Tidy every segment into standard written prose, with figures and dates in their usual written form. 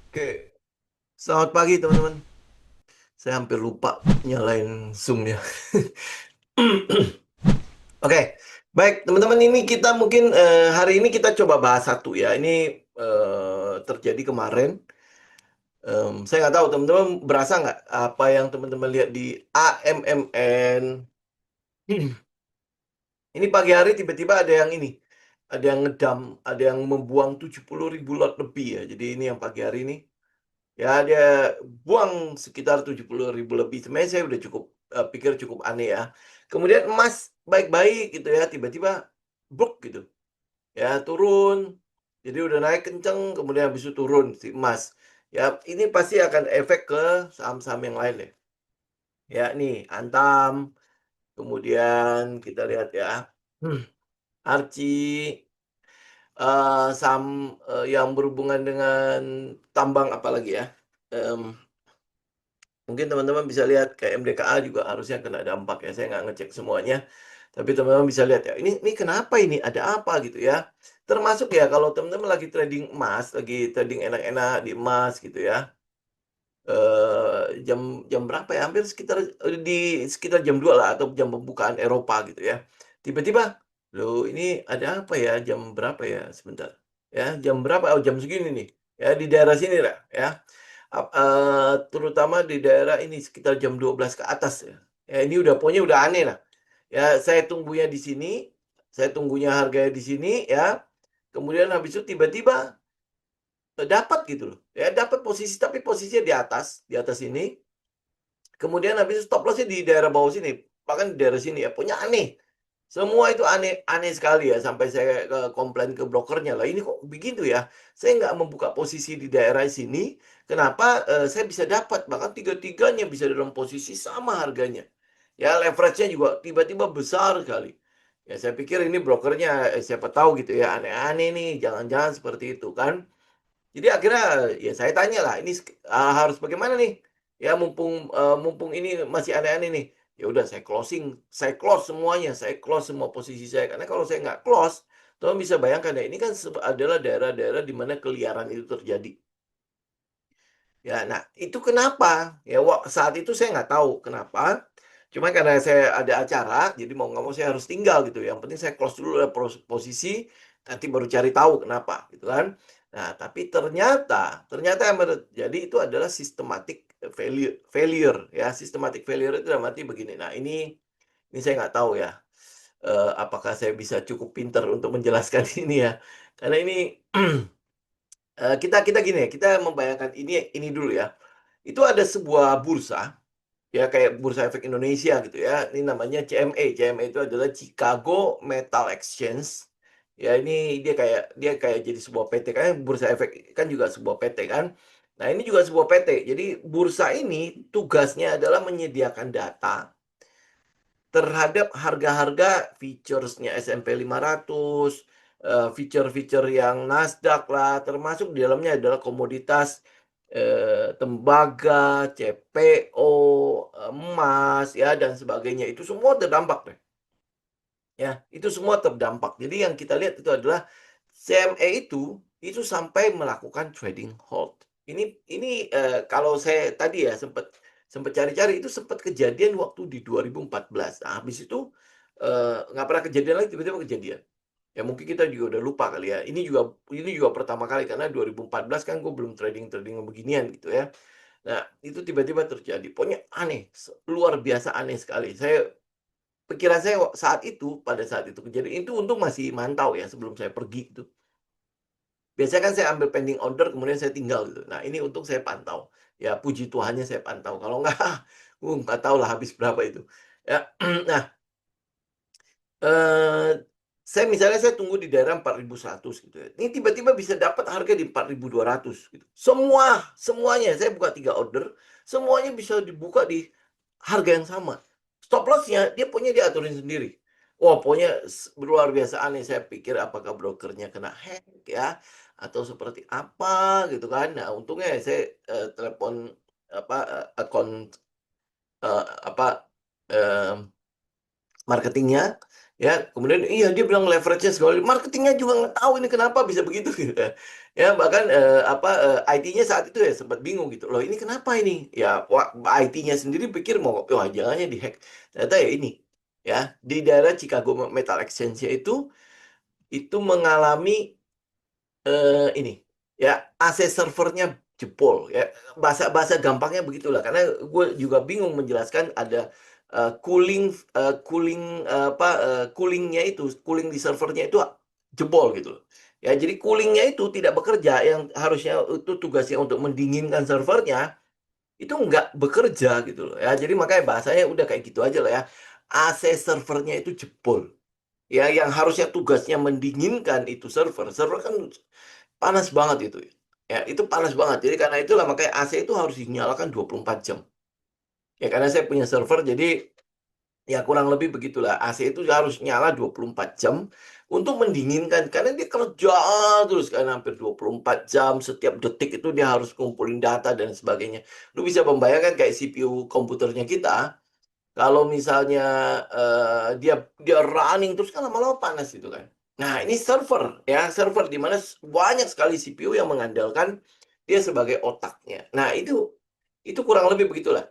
Oke, selamat pagi teman-teman. Saya hampir lupa nyalain Zoom ya. Oke, baik teman-teman ini kita mungkin hari ini kita coba bahas satu ya. Ini terjadi kemarin. Saya nggak tahu teman-teman berasa nggak apa yang teman-teman lihat di AMMN. Ini pagi hari tiba-tiba ada yang ini, ada yang ngedam, ada yang membuang 70.000 lot lebih ya. Jadi ini yang pagi hari ini. Ya, dia buang sekitar 70.000 lebih. Sebenarnya saya udah cukup pikir cukup aneh ya. Kemudian emas baik-baik gitu ya, tiba-tiba bruk gitu. Ya, turun. Jadi udah naik kenceng, kemudian habis itu turun si emas. Ya, ini pasti akan efek ke saham-saham yang lain ya. Ya, nih Antam, kemudian kita lihat ya. Hmm, Arci, saham yang berhubungan dengan tambang apalagi ya. Em, Mungkin teman-teman bisa lihat kayak MDKA juga harusnya kena dampak ya. Saya nggak ngecek semuanya. Tapi teman-teman bisa lihat ya, ini kenapa ini? Ada apa gitu ya? Termasuk ya kalau teman-teman lagi trading emas, lagi trading enak-enak di emas gitu ya. Jam jam berapa ya? Hampir sekitar di sekitar jam 2 lah atau jam pembukaan Eropa gitu ya. Tiba-tiba, loh ini ada apa ya? Jam berapa ya? Sebentar. Ya, jam berapa? Oh, jam segini nih. Ya, di daerah sini lah ya. Terutama di daerah ini sekitar jam 12 ke atas ya. Ya ini udah pokoknya udah aneh lah. Ya saya tunggunya di sini, saya tunggunya harganya di sini ya. Kemudian habis itu tiba-tiba dapat gitu loh. Ya dapat posisi tapi posisinya di atas ini. Kemudian habis itu stop lossnya di daerah bawah sini, bahkan di daerah sini ya. Pokoknya aneh. Semua itu aneh aneh sekali ya sampai saya komplain ke brokernya lah ini kok begitu ya. Saya nggak membuka posisi di daerah sini. Kenapa saya bisa dapat bahkan tiga-tiganya bisa dalam posisi sama harganya. Ya leverage-nya juga tiba-tiba besar sekali. Ya saya pikir ini brokernya siapa tahu gitu ya aneh-aneh nih jangan-jangan seperti itu kan. Jadi akhirnya ya saya tanya lah, ini harus bagaimana nih? Ya mumpung ini masih aneh-aneh nih. Ya udah saya closing, saya close semuanya, saya close semua posisi saya. Karena kalau saya nggak close, teman bisa bayangkan ya, ini kan adalah daerah-daerah di mana keliaran itu terjadi. Ya, nah itu kenapa? Ya saat itu saya nggak tahu kenapa. Cuma karena saya ada acara, jadi mau nggak mau saya harus tinggal gitu. Yang penting saya close dulu lah posisi, nanti baru cari tahu kenapa, gitu kan. Nah, tapi ternyata yang terjadi itu adalah systematic failure, ya. Systematic failure itu dalam arti begini. Nah, ini saya nggak tahu ya, apakah saya bisa cukup pintar untuk menjelaskan ini ya. Karena ini kita kita gini ya, kita membayangkan ini dulu ya. Itu ada sebuah bursa, ya kayak Bursa Efek Indonesia gitu ya. Ini namanya CME. CME itu adalah Chicago Metal Exchange. Ya ini dia kayak jadi sebuah PT kan Bursa Efek kan juga sebuah PT kan. Nah, ini juga sebuah PT. Jadi bursa ini tugasnya adalah menyediakan data terhadap harga-harga featuresnya S&P 500, feature-feature yang Nasdaq lah, termasuk di dalamnya adalah komoditas tembaga, CPO, emas ya dan sebagainya. Itu semua terdampak deh. Ya, itu semua terdampak. Jadi yang kita lihat itu adalah CME itu sampai melakukan trading hold. Ini kalau saya tadi ya sempat sempat cari-cari itu sempat kejadian waktu di 2014. Nah, habis itu nggak pernah kejadian lagi tiba-tiba kejadian. Ya mungkin kita juga udah lupa kali ya. Ini juga pertama kali karena 2014 kan gue belum trading beginian gitu ya. Nah, itu tiba-tiba terjadi. Pokoknya aneh, luar biasa aneh sekali. Pikiran saya pada saat itu kejadian itu untung masih mantau ya sebelum saya pergi itu. Biasanya kan saya ambil pending order kemudian saya tinggal gitu. Nah, ini untung saya pantau. Ya puji Tuhannya saya pantau. Kalau nggak, nggak tahu lah habis berapa itu. Ya, nah, eh saya tunggu di daerah 4.100 gitu ya. Ini tiba-tiba bisa dapat harga di 4.200 gitu. Semuanya saya buka 3 order, semuanya bisa dibuka di harga yang sama. Stop loss-nya dia punya diaturin sendiri. Wah, pokoknya luar biasa aneh. Saya pikir apakah brokernya kena hack ya atau seperti apa gitu kan. Nah, untungnya saya telepon apa akun apa marketingnya Ya, kemudian iya dia bilang leverage-nya segala, marketingnya juga nggak tahu ini kenapa bisa begitu gitu ya. Ya bahkan IT-nya saat itu ya sempat bingung gitu. Loh ini kenapa ini? Ya IT-nya sendiri pikir mau wah jangannya dihack. Ternyata ya ini ya di daerah Chicago Metal Exchange itu mengalami ini ya AC servernya jebol ya bahasa gampangnya begitulah karena gue juga bingung menjelaskan ada coolingnya itu cooling di servernya itu jebol gitu loh ya jadi coolingnya itu tidak bekerja yang harusnya itu tugasnya untuk mendinginkan servernya itu nggak bekerja gitu loh ya jadi makanya bahasanya udah kayak gitu aja lah ya AC servernya itu jebol ya yang harusnya tugasnya mendinginkan itu server kan panas banget itu. Ya, itu panas banget. Jadi karena itulah makanya AC itu harus dinyalakan 24 jam. Ya karena saya punya server jadi ya kurang lebih begitulah. AC itu harus nyala 24 jam untuk mendinginkan karena dia kerja terus kan hampir 24 jam setiap detik itu dia harus kumpulin data dan sebagainya. Lu bisa membayangkan kayak CPU komputernya kita kalau misalnya dia dia running terus kan lama-lama panas gitu kan. Nah, ini server ya, server di mana banyak sekali CPU yang mengandalkan dia sebagai otaknya. Nah, itu kurang lebih begitulah.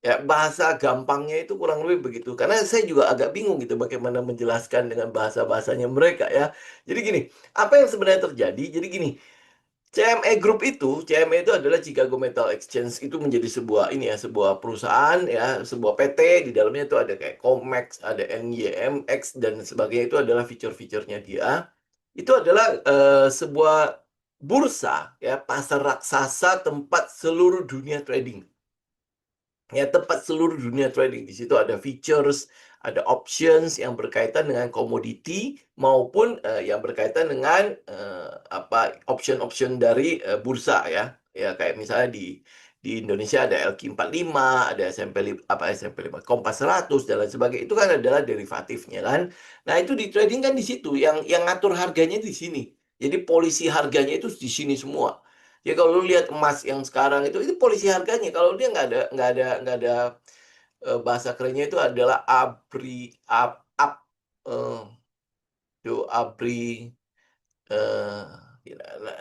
Ya, bahasa gampangnya itu kurang lebih begitu. Karena saya juga agak bingung gitu bagaimana menjelaskan dengan bahasa-bahasanya mereka ya. Jadi gini, apa yang sebenarnya terjadi? Jadi gini, CME Group CME itu adalah Chicago Metal Exchange itu menjadi sebuah ini ya, sebuah perusahaan ya, sebuah PT di dalamnya itu ada kayak Comex, ada NYMX dan sebagainya itu adalah fitur-fiturnya dia. Itu adalah sebuah bursa ya, pasar raksasa tempat seluruh dunia trading. Ya, tempat seluruh dunia trading. Di situ ada features, ada options yang berkaitan dengan komoditi maupun yang berkaitan dengan option-option dari bursa ya. Ya kayak misalnya di Indonesia ada LQ45, ada SMP5, Kompas 100 dan lain sebagainya. Itu kan adalah derivatifnya kan. Nah, itu di trading kan di situ yang ngatur harganya di sini. Jadi polisi harganya itu di sini semua. Ya kalau lu lihat emas yang sekarang itu polisi harganya. Kalau dia nggak ada bahasa kerennya itu adalah eh, abri eh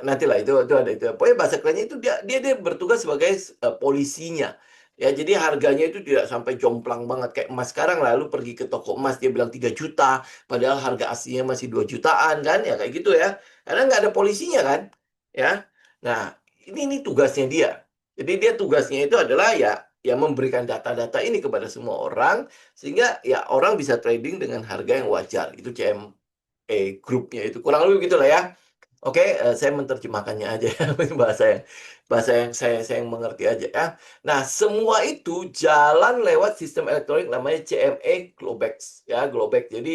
nantilah itu ada itu. Pokoknya bahasa kerennya itu dia bertugas sebagai polisinya. Ya, jadi harganya itu tidak sampai jomplang banget kayak emas sekarang lalu pergi ke toko emas dia bilang 3 juta, padahal harga aslinya masih 2 jutaan kan ya kayak gitu ya. Karena nggak ada polisinya kan. Ya. Nah, ini tugasnya dia. Jadi dia tugasnya itu adalah ya memberikan data-data ini kepada semua orang sehingga ya orang bisa trading dengan harga yang wajar. Itu grupnya itu kurang lebih gitulah ya. Oke, saya menerjemahkannya aja ya, bahasa yang saya yang mengerti aja ya. Nah, semua itu jalan lewat sistem elektronik namanya CME Globex ya, Globex. Jadi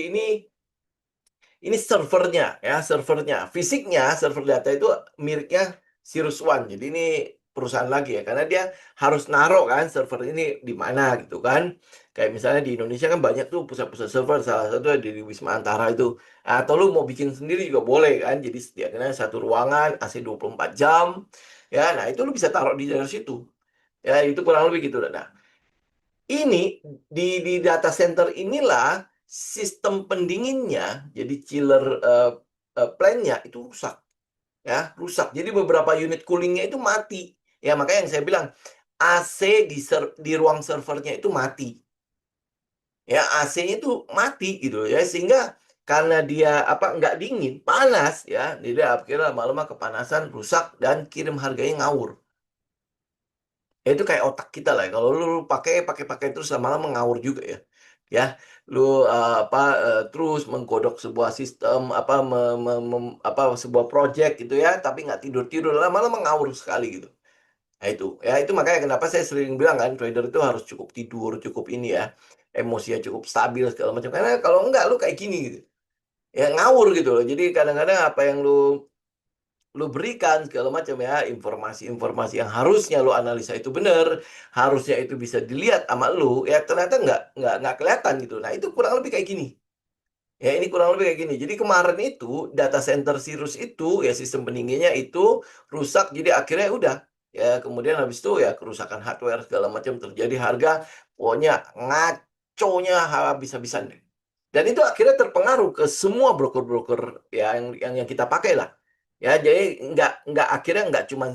ini servernya ya, servernya. Fisiknya server data itu miliknya Cirrus One. Jadi ini perusahaan lagi ya, karena dia harus naruh kan server ini di mana gitu kan. Kayak misalnya di Indonesia kan banyak tuh pusat-pusat server, salah satu di Wisma Antara itu. Atau lu mau bikin sendiri juga boleh kan. Jadi sediakannya satu ruangan AC 24 jam. Ya, nah itu lu bisa taruh di dalam situ. Ya, itu kurang lebih gitu. Nah, ini di data center inilah sistem pendinginnya, jadi chiller plan-nya itu rusak, ya rusak. Jadi beberapa unit coolingnya itu mati. Ya makanya yang saya bilang AC di ruang servernya itu mati. Ya AC-nya itu mati gitu ya sehingga karena dia nggak dingin, panas ya, dia akhirnya lama-lama kepanasan, rusak dan kirim harganya ngawur. Ya, itu kayak otak kita lah. Kalau lu pakai terus lama-lama ngawur juga ya. Ya, lu terus menggodok sebuah sistem sebuah project gitu ya, tapi nggak tidur-tidur lama-lama ngawur sekali gitu. Nah, itu. Ya, itu makanya kenapa saya sering bilang kan trader itu harus cukup tidur, cukup ini ya. Emosinya cukup stabil segala macam. Karena kalau enggak lu kayak gini gitu. Ya ngawur gitu loh. Jadi kadang-kadang apa yang lu berikan segala macam ya informasi-informasi yang harusnya lu analisa itu benar, harusnya itu bisa dilihat sama lu ya ternyata nggak kelihatan gitu. Nah, itu kurang lebih kayak gini. Ya, ini kurang lebih kayak gini. Jadi kemarin itu data center Cirrus itu ya sistem pendinginnya itu rusak jadi akhirnya udah ya kemudian habis itu ya kerusakan hardware segala macam terjadi harga pokoknya ngaconya habis-habisan deh. Dan itu akhirnya terpengaruh ke semua broker-broker ya, yang kita pakai lah. Ya, jadi akhirnya nggak cuma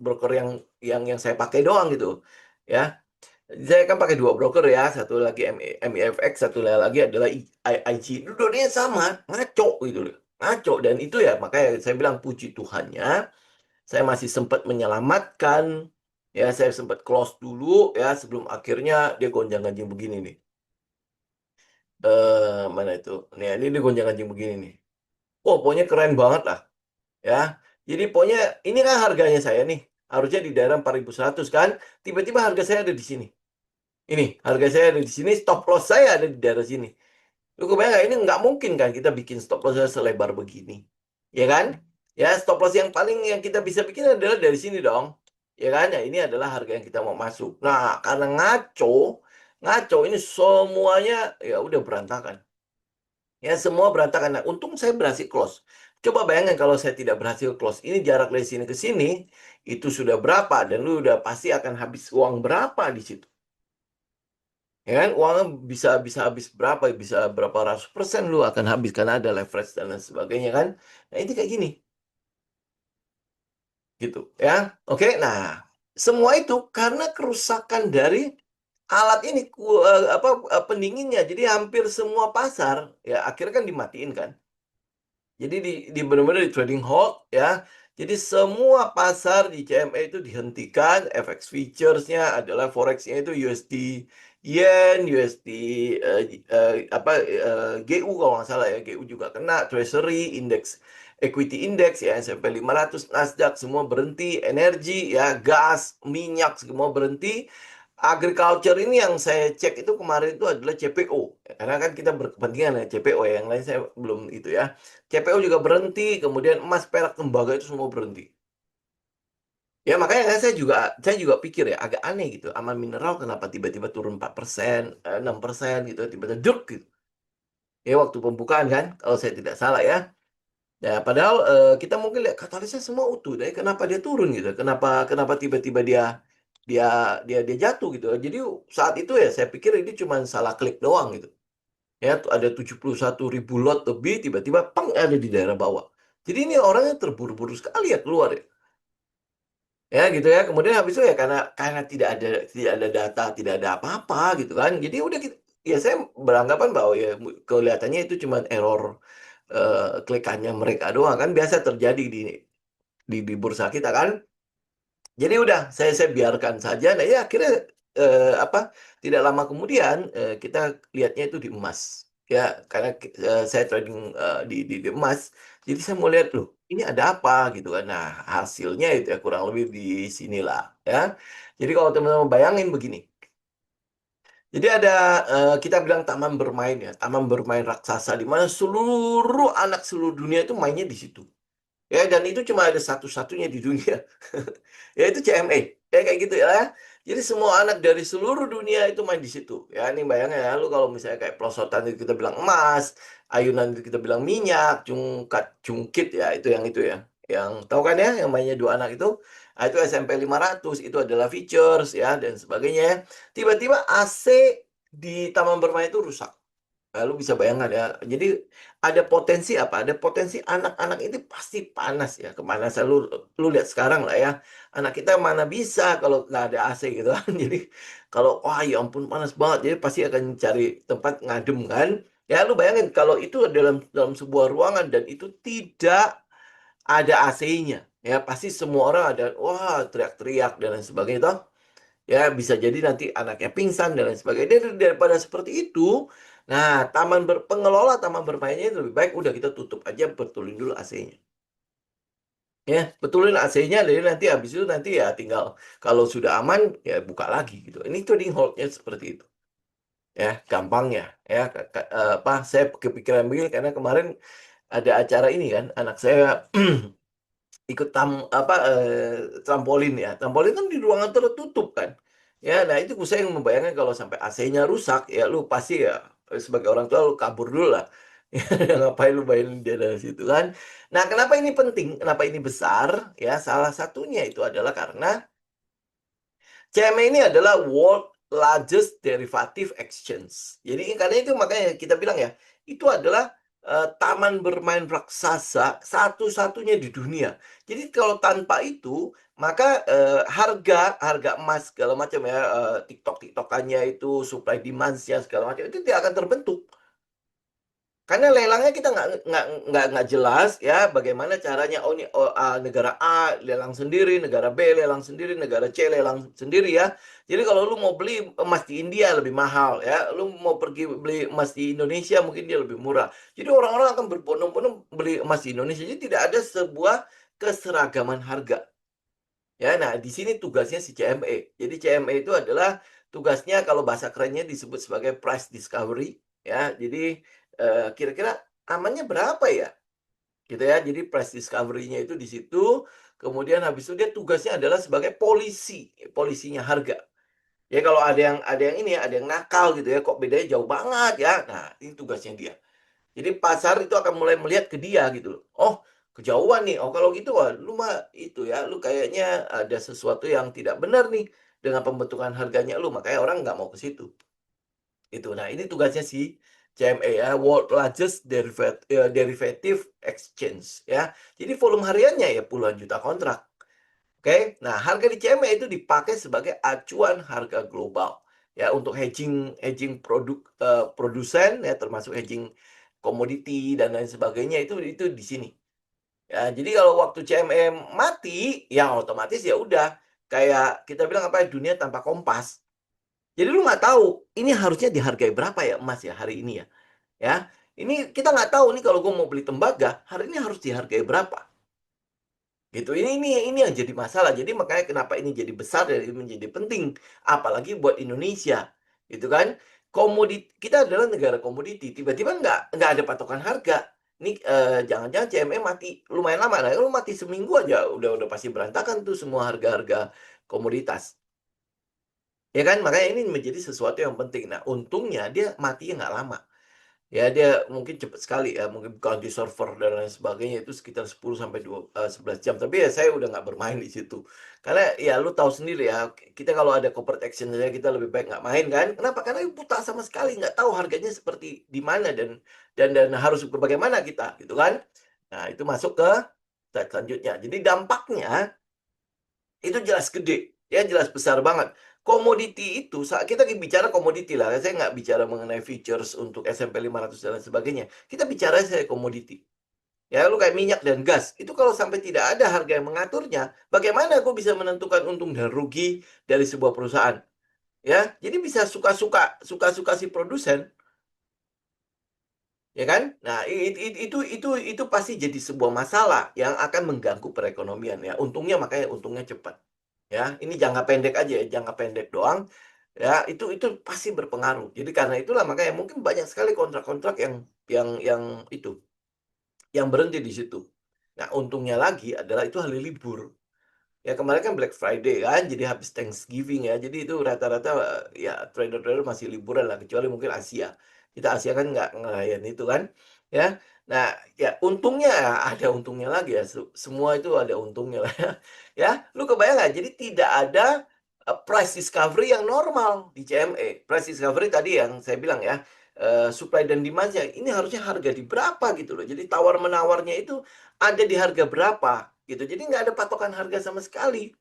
broker yang saya pakai doang gitu. Ya, saya kan pakai dua broker ya, satu lagi MEFX, satu lagi adalah IG. Dua-duanya sama, ngaco gitu loh. Ngaco, dan itu ya makanya saya bilang puji Tuhannya, saya masih sempat menyelamatkan, ya saya sempat close dulu ya sebelum akhirnya dia gonjang-ganjing begini nih. Mana itu? Nih, ini dia gonjang-ganjing begini nih. Oh, pokoknya keren banget lah, ya. Jadi pokoknya ini kan harganya saya nih, harusnya di daerah 4.100 kan, tiba-tiba harga saya ada di sini. Ini, harga saya ada di sini, stop loss saya ada di daerah sini. Lu kebayang nggak? Ini nggak mungkin kan kita bikin stop loss selebar begini. Ya kan? Ya, stop loss yang paling yang kita bisa bikin adalah dari sini dong. Ya kan? Ya, ini adalah harga yang kita mau masuk. Nah, karena ngaco ini semuanya ya udah berantakan. Ya, semua berantakan. Nah, untung saya berhasil close. Coba bayangkan kalau saya tidak berhasil close. Ini jarak dari sini ke sini, itu sudah berapa? Dan lu udah pasti akan habis uang berapa di situ. Ya kan? Uangnya bisa bisa habis berapa? Bisa berapa ratus persen lu akan habis karena ada leverage dan lain sebagainya kan. Nah, ini kayak gini. Gitu. Ya. Oke, nah. Semua itu karena kerusakan dari alat ini, pendinginnya. Jadi hampir semua pasar, ya akhirnya kan dimatiin kan. Jadi di benar-benar di trading halt ya. Jadi semua pasar di CME itu dihentikan. FX features-nya adalah forex-nya itu USD yen, USD GU kalau nggak salah ya. GU juga kena, Treasury, Index Equity Index ya, S&P 500, Nasdaq semua berhenti, energi ya, gas, minyak semua berhenti. Agriculture ini yang saya cek itu kemarin itu adalah CPO. Karena kan kita berkepentingan ya CPO ya, yang lain saya belum itu ya. CPO juga berhenti, kemudian emas, perak, tembaga itu semua berhenti. Ya makanya kan saya juga pikir ya agak aneh gitu. Aman Mineral kenapa tiba-tiba turun 4%, 6% gitu, tiba-tiba duk gitu. Ya waktu pembukaan kan, kalau saya tidak salah ya. Ya padahal kita mungkin lihat katalisnya semua utuh, deh kenapa dia turun gitu? Kenapa kenapa tiba-tiba dia dia jatuh gitu. Jadi saat itu ya saya pikir ini cuma salah klik doang gitu. Ya ada 71.000 lot lebih, tiba-tiba peng ada di daerah bawah. Jadi ini orangnya terburu-buru sekali ya keluar ya. Ya gitu ya. Kemudian habis itu ya karena tidak ada data, tidak ada apa-apa gitu kan. Jadi udah ya saya beranggapan bahwa ya kelihatannya itu cuma error klikannya mereka doang kan, biasa terjadi di bursa kita kan. Jadi udah saya biarkan saja. Nah ya akhirnya apa? Tidak lama kemudian kita lihatnya itu di emas. Ya karena saya trading di emas. Jadi saya mau lihat loh, ini ada apa gitu kan. Nah hasilnya itu ya kurang lebih di sinilah ya. Jadi kalau teman-teman bayangin begini. Jadi ada kita bilang taman bermain ya, taman bermain raksasa di mana seluruh anak seluruh dunia itu mainnya di situ. Ya, dan itu cuma ada satu-satunya di dunia. Yaitu CME. Ya kayak gitu ya. Jadi semua anak dari seluruh dunia itu main di situ. Ya, ini bayangin ya, lu kalau misalnya kayak pelosotan itu kita bilang emas, ayunan itu kita bilang minyak, cungkit ya, itu ya. Yang tahu kan ya, yang mainnya dua anak itu. Nah, itu SMP 500, itu adalah features ya dan sebagainya. Tiba-tiba AC di taman bermain itu rusak. Lalu bisa bayangkan ya. Jadi ada potensi apa? Ada potensi anak-anak ini pasti panas ya. Kemanasan lu lihat sekarang lah ya. Anak kita mana bisa kalau nggak ada AC gitu kan. Jadi kalau wah ya ampun panas banget. Jadi pasti akan cari tempat ngadem kan. Ya lu bayangin kalau itu dalam sebuah ruangan dan itu tidak ada AC-nya. Ya pasti semua orang ada wah teriak-teriak dan lain sebagainya toh. Ya bisa jadi nanti anaknya pingsan dan lain sebagainya. Daripada seperti itu, nah pengelola taman bermainnya itu lebih baik udah kita tutup aja, betulin dulu AC-nya. Ya, betulin AC-nya, jadi nanti habis itu nanti ya tinggal kalau sudah aman ya buka lagi gitu. Ini trading hold-nya seperti itu. Ya, gampangnya ya apa saya kepikiran begini karena kemarin ada acara ini kan anak saya ikut trampolin ya. Trampolin kan di ruangan tertutup kan. Ya, nah itu saya yang membayangkan kalau sampai AC-nya rusak, ya lu pasti ya sebagai orang tua lu kabur dulu lah. Ya, ngapain lu mainin dia dari situ kan. Nah, kenapa ini penting? Kenapa ini besar? Ya, salah satunya itu adalah karena CME ini adalah world largest derivative exchange. Jadi karena itu makanya kita bilang ya, itu adalah taman bermain raksasa satu-satunya di dunia. Jadi kalau tanpa itu, maka harga harga emas segala macam ya, TikTok-TikTokannya itu, supply demand-nya segala macam itu tidak akan terbentuk. Karena lelangnya kita nggak jelas ya bagaimana caranya. Oh ini negara A lelang sendiri, negara B lelang sendiri, negara C lelang sendiri ya. Jadi kalau lu mau beli emas di India lebih mahal ya, lu mau pergi beli emas di Indonesia mungkin dia lebih murah. Jadi orang-orang akan berbondong-bondong beli emas di Indonesia. Jadi tidak ada sebuah keseragaman harga. Ya, nah di sini tugasnya si CME. Jadi CME itu adalah tugasnya kalau bahasa kerennya disebut sebagai price discovery ya. Jadi kira-kira amannya berapa ya? Gitu ya. Jadi price discovery-nya itu di situ. Kemudian habis itu dia tugasnya adalah sebagai polisinya harga. Ya kalau ada yang ini ya, ada yang nakal gitu ya, kok bedanya jauh banget ya. Nah, ini tugasnya dia. Jadi pasar itu akan mulai melihat ke dia gitu loh. Oh, kejauhan nih. Oh, kalau gitu wah, lu mah itu ya, lu kayaknya ada sesuatu yang tidak benar nih dengan pembentukan harganya lu, makanya orang nggak mau ke situ. Itu. Nah, ini tugasnya si CME ya, World Largest Derivative Exchange ya. Jadi volume hariannya ya puluhan juta kontrak. Oke. Nah, harga di CME itu dipakai sebagai acuan harga global ya untuk hedging hedging produsen ya termasuk hedging komoditi dan lain sebagainya itu di sini. Ya, jadi kalau waktu CME mati, ya otomatis ya udah kayak kita bilang apa ya, dunia tanpa kompas. Jadi lu nggak tahu ini harusnya dihargai berapa ya emas ya hari ini ya. Ya, ini kita nggak tahu nih kalau gue mau beli tembaga hari ini harus dihargai berapa. Gitu. Ini yang jadi masalah. Jadi makanya kenapa ini jadi besar dan ini menjadi penting, apalagi buat Indonesia, gitu kan? Komoditi kita adalah negara komoditi, tiba-tiba nggak ada patokan harga. Ini jangan-jangan CME mati lumayan lama. Nah, kalau mati seminggu aja udah pasti berantakan tuh semua harga-harga komoditas. Ya kan? Makanya ini menjadi sesuatu yang penting. Nah, untungnya dia matinya nggak lama. Ya dia mungkin cepat sekali ya, mungkin ganti server dan lain sebagainya itu sekitar 10 sampai 11 jam. Tapi ya saya udah nggak bermain di situ. Karena ya lu tahu sendiri ya, kita kalau ada corporate action saja kita lebih baik nggak main kan. Kenapa? Karena buta sama sekali, nggak tahu harganya seperti di mana dan harus bagaimana kita gitu kan. Nah, itu masuk ke slide selanjutnya. Jadi dampaknya itu jelas gede, ya jelas besar banget. Komoditi itu, saat kita bicara komoditi lah, saya nggak bicara mengenai features untuk S&P 500 dan lain sebagainya. Kita bicara saya komoditi. Ya, lu kayak minyak dan gas. Itu kalau sampai tidak ada harga yang mengaturnya, bagaimana aku bisa menentukan untung dan rugi dari sebuah perusahaan? Ya, jadi bisa suka-suka si produsen, ya kan? Nah, itu pasti jadi sebuah masalah yang akan mengganggu perekonomian ya. Makanya untungnya cepat. Ya, ini jangka pendek aja ya, jangka pendek doang. Ya, itu pasti berpengaruh. Jadi karena itulah makanya mungkin banyak sekali kontrak-kontrak yang itu yang berhenti di situ. Nah, untungnya lagi adalah itu hari libur. Ya kemarin kan Black Friday kan, jadi habis Thanksgiving ya. Jadi itu rata-rata ya trader-trader masih liburan lah, kecuali mungkin Asia. Kita Asia kan nggak ngerayain itu kan, ya. Nah, ya untungnya ada untungnya lagi ya. Semua itu ada untungnya lah ya. Ya, lu kebayang nggak? Jadi tidak ada price discovery yang normal di CME. Price discovery tadi yang saya bilang ya, supply dan demand-nya ini harusnya harga di berapa gitu loh. Jadi tawar menawarnya itu ada di harga berapa gitu. Jadi nggak ada patokan harga sama sekali.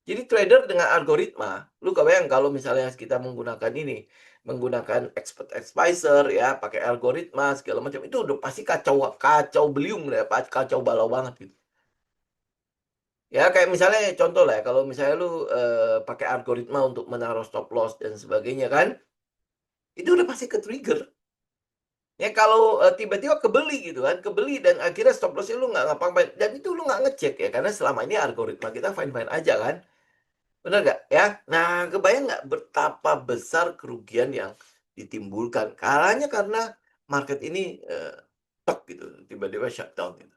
Jadi trader dengan algoritma, lu kebayang kalau misalnya kita menggunakan ini, menggunakan expert advisor ya, pakai algoritma segala macam itu udah pasti kacau kacau beliung ya, kacau balau banget gitu. Ya kayak misalnya contoh lah ya, kalau misalnya lu pakai algoritma untuk menaruh stop loss dan sebagainya kan, itu udah pasti ke trigger. Ya kalau tiba-tiba kebeli gitu kan, kebeli dan akhirnya stop loss-nya lu nggak ngapa-ngapain dan itu lu nggak ngecek ya karena selama ini algoritma kita fine-fine aja kan. Benar nggak ya? Nah, kebayang nggak betapa besar kerugian yang ditimbulkan karena market ini tek gitu, tiba-tiba shutdown gitu.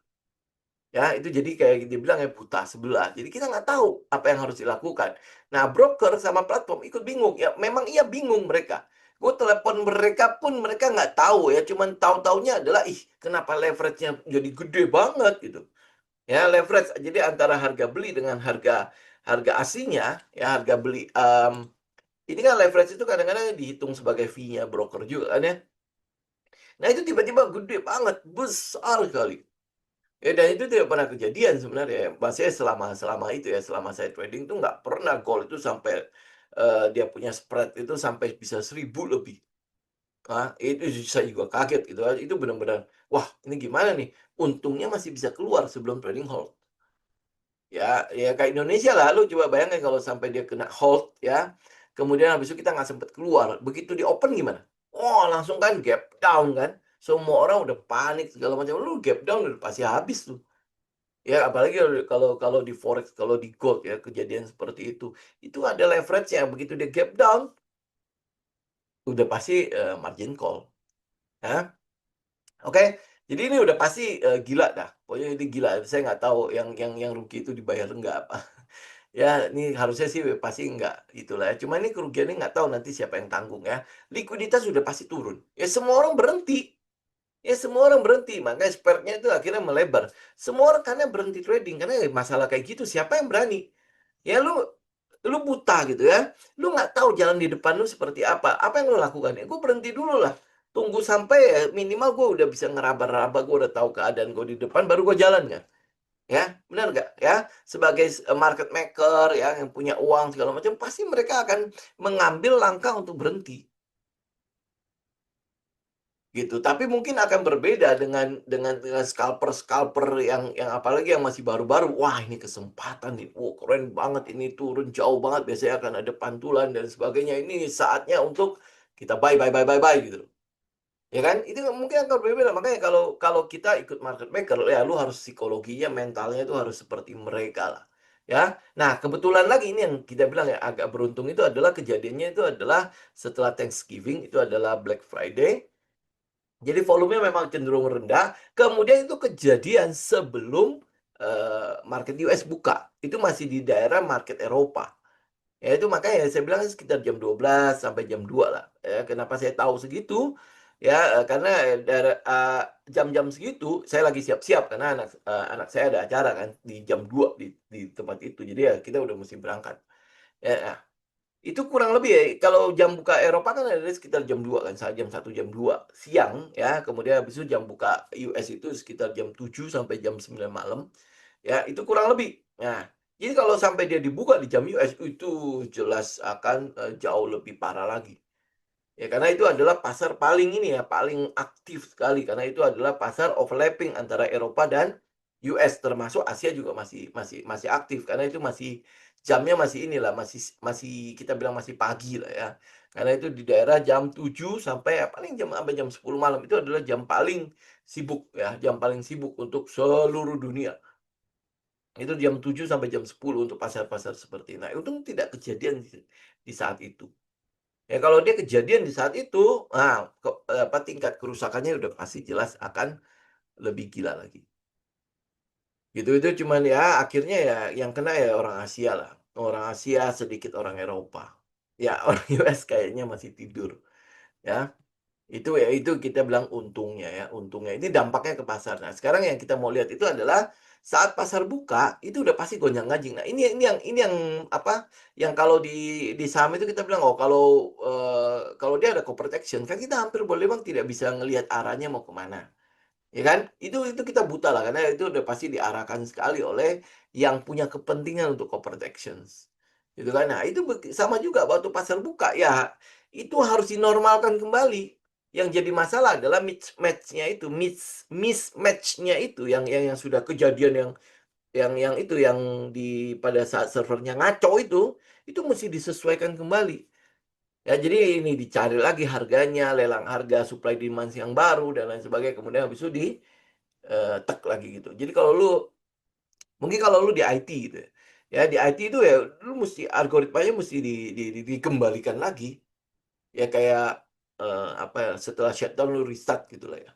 Ya, itu jadi kayak dibilang ya buta sebelah. Jadi kita nggak tahu apa yang harus dilakukan. Nah, broker sama platform ikut bingung. Ya, memang iya bingung mereka. Gue telepon mereka pun mereka nggak tahu ya. Cuman tahu-taunya adalah, ih kenapa leverage-nya jadi gede banget gitu. Ya, leverage. Jadi antara harga beli dengan harga harga aslinya, ya harga beli Ini kan leverage itu kadang-kadang dihitung sebagai fee-nya broker juga kan ya. Nah itu tiba-tiba gede banget, besar sekali. Ya dan itu tidak pernah kejadian sebenarnya. Maksudnya selama selama itu ya, selama saya trading tuh nggak pernah gold itu sampai dia punya spread itu sampai bisa 1.000 lebih. Ah, itu saya juga kaget gitu kan. Itu benar-benar, wah ini gimana nih? Untungnya masih bisa keluar sebelum trading hold. Ya, ya kayak Indonesia lah. Lu coba bayangin kalau sampai dia kena hold ya. Kemudian habis itu kita nggak sempet keluar. Begitu di open gimana? Oh, langsung kan gap down kan. Semua orang udah panik segala macam. Lu gap down udah pasti habis tuh. Ya, apalagi kalau kalau di forex, kalau di gold ya kejadian seperti itu. Itu ada leverage yang begitu dia gap down, udah pasti margin call. Ya. Oke, jadi ini udah pasti gila dah. Pokoknya ini gila. Saya nggak tahu yang rugi itu dibayar enggak apa. Ya, ini harusnya sih pasti enggak itulah ya. Cuma ini kerugiannya nggak tahu nanti siapa yang tanggung ya. Likuiditas sudah pasti turun. Ya semua orang berhenti. Ya semua orang berhenti. Makanya spread-nya itu akhirnya melebar. Semua orang karena berhenti trading. Karena masalah kayak gitu siapa yang berani? Ya lu buta gitu ya. Lu nggak tahu jalan di depan lu seperti apa. Apa yang lu lakukan? Ya gue berhenti dulu lah. Tunggu sampai minimal gue udah bisa ngeraba-raba, gue udah tahu keadaan gue di depan, baru gue jalan kan. Ya, benar nggak? Ya, sebagai market maker ya yang punya uang segala macam, pasti mereka akan mengambil langkah untuk berhenti. Gitu. Tapi mungkin akan berbeda dengan scalper-scalper yang apalagi yang masih baru-baru. Wah, ini kesempatan nih. Wah, keren banget ini turun jauh banget. Biasanya akan ada pantulan dan sebagainya. Ini saatnya untuk kita buy buy buy buy buy gitu. Ya kan? Itu mungkin akan berbeda. Makanya kalau kalau kita ikut market maker ya lu harus psikologinya, mentalnya itu harus seperti mereka lah. Ya. Nah, kebetulan lagi ini yang kita bilang ya agak beruntung itu adalah kejadiannya itu adalah setelah Thanksgiving itu adalah Black Friday. Jadi volumenya memang cenderung rendah, kemudian itu kejadian sebelum, market US buka, itu masih di daerah market Eropa. Ya itu makanya saya bilang sekitar jam 12 sampai jam 2 lah, ya. Kenapa saya tahu segitu, ya, karena jam-jam segitu saya lagi siap-siap karena anak saya ada acara kan di jam 2 di tempat itu. Jadi ya kita udah mesti berangkat. Ya, itu kurang lebih ya, kalau jam buka Eropa kan ada sekitar jam 2 kan, jam 1 jam 2 siang ya, kemudian habis itu jam buka US itu sekitar jam 7 sampai jam 9 malam, ya itu kurang lebih. Nah, jadi kalau sampai dia dibuka di jam US itu jelas akan jauh lebih parah lagi. Ya karena itu adalah pasar paling ini ya, paling aktif sekali karena itu adalah pasar overlapping antara Eropa dan US, termasuk Asia juga masih aktif karena itu masih jamnya masih inilah, masih masih kita bilang masih pagi lah ya. Karena itu di daerah jam 7 sampai ya paling sampai jam 10 malam itu adalah jam paling sibuk ya, jam paling sibuk untuk seluruh dunia. Itu jam 7 sampai jam 10 untuk pasar-pasar seperti itu. Nah, untung tidak kejadian di saat itu. Ya kalau dia kejadian di saat itu, nah apa, tingkat kerusakannya udah pasti jelas akan lebih gila lagi. Gitu, itu cuman ya akhirnya ya yang kena ya orang Asia lah. Orang Asia, sedikit orang Eropa. Ya orang US kayaknya masih tidur, ya. Itu kita bilang untungnya ya, untungnya. Ini dampaknya ke pasar. Nah, sekarang yang kita mau lihat itu adalah saat pasar buka, itu udah pasti gonjang-ganjing. Nah, ini yang apa, yang kalau di saham itu kita bilang, oh kalau dia ada call protection, kan kita hampir boleh bilang tidak bisa ngelihat arahnya mau kemana. Ya kan? Itu kita buta lah, karena itu udah pasti diarahkan sekali oleh yang punya kepentingan untuk call protections. Gitu kan? Nah, itu sama juga waktu pasar buka, ya itu harus dinormalkan kembali. Yang jadi masalah adalah mismatch-nya itu, mismatch-nya itu yang sudah kejadian yang itu yang pada saat servernya ngaco itu mesti disesuaikan kembali. Ya, jadi ini dicari lagi harganya, lelang harga, supply demand yang baru dan lain sebagainya. Kemudian habis itu tek lagi gitu. Jadi mungkin kalau lu di IT gitu ya. Ya di IT itu ya lu mesti algoritmanya mesti dikembalikan lagi. Ya kayak apa ya, setelah shutdown lu restart gitu lah ya.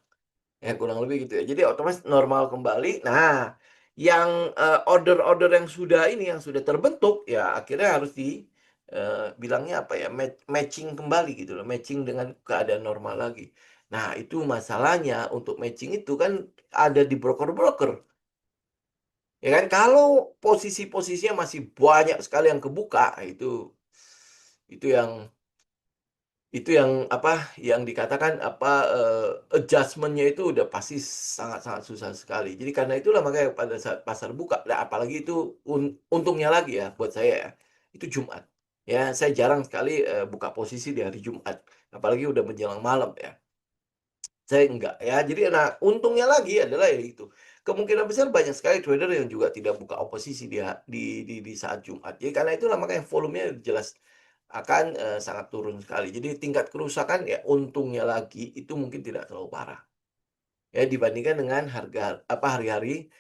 Ya kurang lebih gitu ya. Jadi otomatis normal kembali. Nah, yang order-order yang sudah yang sudah terbentuk ya akhirnya harus bilangnya apa ya, matching kembali gitu loh, matching dengan keadaan normal lagi. Nah, itu masalahnya untuk matching itu kan ada di broker-broker. Ya kan kalau posisi-posisinya masih banyak sekali yang kebuka, itu Itu yang apa, yang dikatakan apa, adjustment-nya itu udah pasti sangat-sangat susah sekali. Jadi karena itulah makanya pada saat pasar buka, nah apalagi itu untungnya lagi ya buat saya ya, itu Jumat. Ya, saya jarang sekali, buka posisi di hari Jumat, apalagi udah menjelang malam ya. Saya enggak ya. Jadi nah untungnya lagi adalah ya itu, kemungkinan besar banyak sekali trader yang juga tidak buka oposisi di saat Jumat. Jadi karena itulah makanya volumenya jelas akan, sangat turun sekali. Jadi tingkat kerusakan ya untungnya lagi itu mungkin tidak terlalu parah, ya dibandingkan dengan harga apa, hari-hari,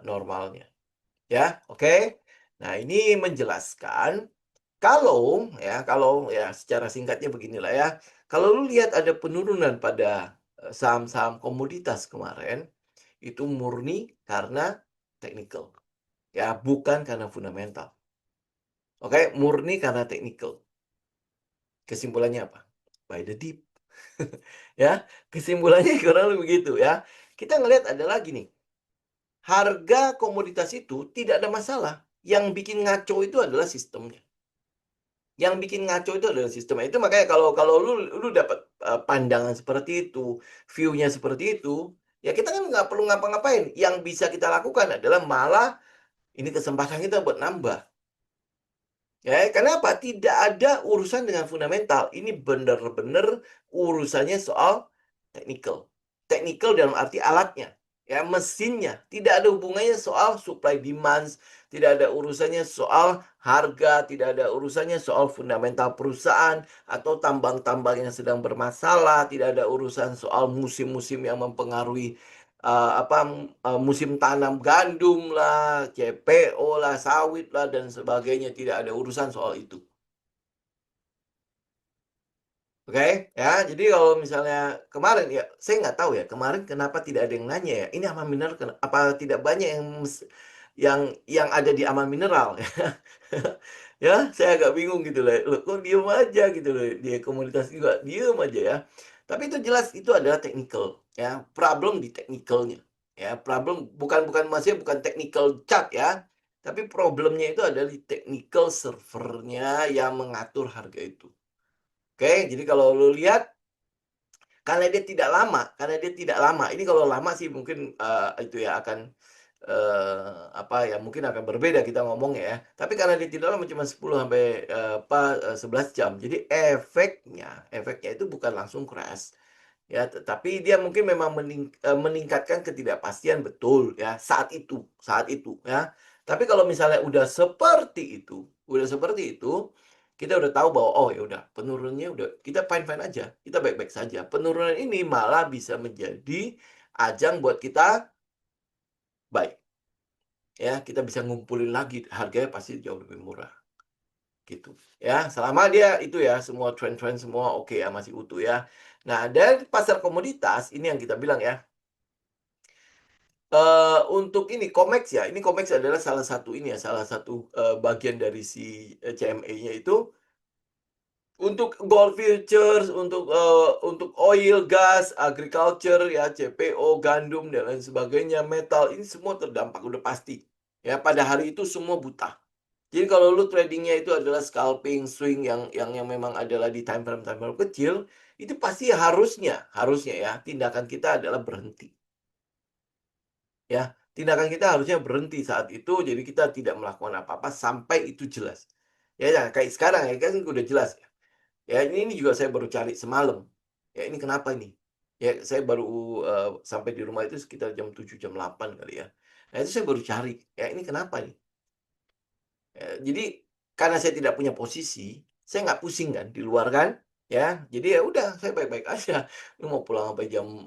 normalnya, ya, oke. Nah ini menjelaskan kalau ya secara singkatnya beginilah ya, kalau lu lihat ada penurunan pada, saham-saham komoditas kemarin, itu murni karena teknikal, ya bukan karena fundamental. Oke, murni karena teknikal. Kesimpulannya apa? Buy the dip. Ya, kesimpulannya kurang lebih begitu ya. Kita ngelihat ada lagi nih, harga komoditas itu tidak ada masalah, yang bikin ngaco itu adalah sistemnya. Yang bikin ngaco itu adalah sistemnya. Itu makanya kalau lu dapat, pandangan seperti itu, view-nya seperti itu, ya kita kan nggak perlu ngapa-ngapain. Yang bisa kita lakukan adalah malah ini kesempatan kita buat nambah. Ya, kenapa? Tidak ada urusan dengan fundamental. Ini benar-benar urusannya soal teknikal. Teknikal dalam arti alatnya, ya, mesinnya. Tidak ada hubungannya soal supply demand, tidak ada urusannya soal harga, tidak ada urusannya soal fundamental perusahaan atau tambang-tambang yang sedang bermasalah, tidak ada urusan soal musim-musim yang mempengaruhi musim tanam gandum lah, CPO lah, sawit lah, dan sebagainya. Tidak ada urusan soal itu. Oke, ya. Jadi kalau misalnya kemarin ya, saya nggak tahu ya, kemarin kenapa tidak ada yang nanya ya, ini Aman Mineral apa tidak banyak yang ada di Aman Mineral ya. Ya, saya agak bingung gitu loh. Loh, kok diem aja gitu loh, dia komunitas juga diem aja ya. Tapi itu jelas itu adalah technical ya, problem di technicalnya. Ya, problem bukan bukan maksudnya bukan technical chart ya, tapi problemnya itu adalah di technical servernya yang mengatur harga itu. Oke, jadi kalau lu lihat karena dia tidak lama, ini kalau lama sih mungkin, itu ya akan, apa ya, mungkin akan berbeda kita ngomongnya ya. Tapi karena dia tidak lama cuma 10 sampai, 11 jam, jadi efeknya itu bukan langsung crash. Ya, tetapi dia mungkin memang meningkatkan ketidakpastian betul ya, saat itu ya. Tapi kalau misalnya udah seperti itu, kita udah tahu bahwa, oh ya udah penurunannya udah kita fine-fine aja, kita baik-baik saja. Penurunan ini malah bisa menjadi ajang buat kita baik. Ya, kita bisa ngumpulin lagi, harganya pasti jauh lebih murah. Gitu. Ya, selama dia itu ya semua tren-tren semua oke ya, masih utuh ya. Nah, dari pasar komoditas ini yang kita bilang ya, untuk ini COMEX ya, ini COMEX adalah salah satu ini ya, salah satu, bagian dari si, CME-nya itu untuk gold futures, untuk oil, gas, agriculture ya, CPO, gandum dan lain sebagainya, metal ini semua terdampak udah pasti. Ya, pada hari itu semua buta. Jadi kalau lu tradingnya itu adalah scalping, swing yang memang adalah di time frame kecil, itu pasti harusnya ya, tindakan kita adalah berhenti. Ya, tindakan kita harusnya berhenti saat itu, jadi kita tidak melakukan apa-apa sampai itu jelas. Ya, kayak sekarang ya kan udah jelas ya. Ya ini juga saya baru cari semalam. Ya ini kenapa ini? Ya saya baru, sampai di rumah itu sekitar jam 7 jam 8 kali ya. Nah itu saya baru cari, ya ini kenapa nih? Jadi karena saya tidak punya posisi, saya nggak pusing kan di luar kan, ya. Jadi ya udah saya baik-baik aja. Ini mau pulang sampai jam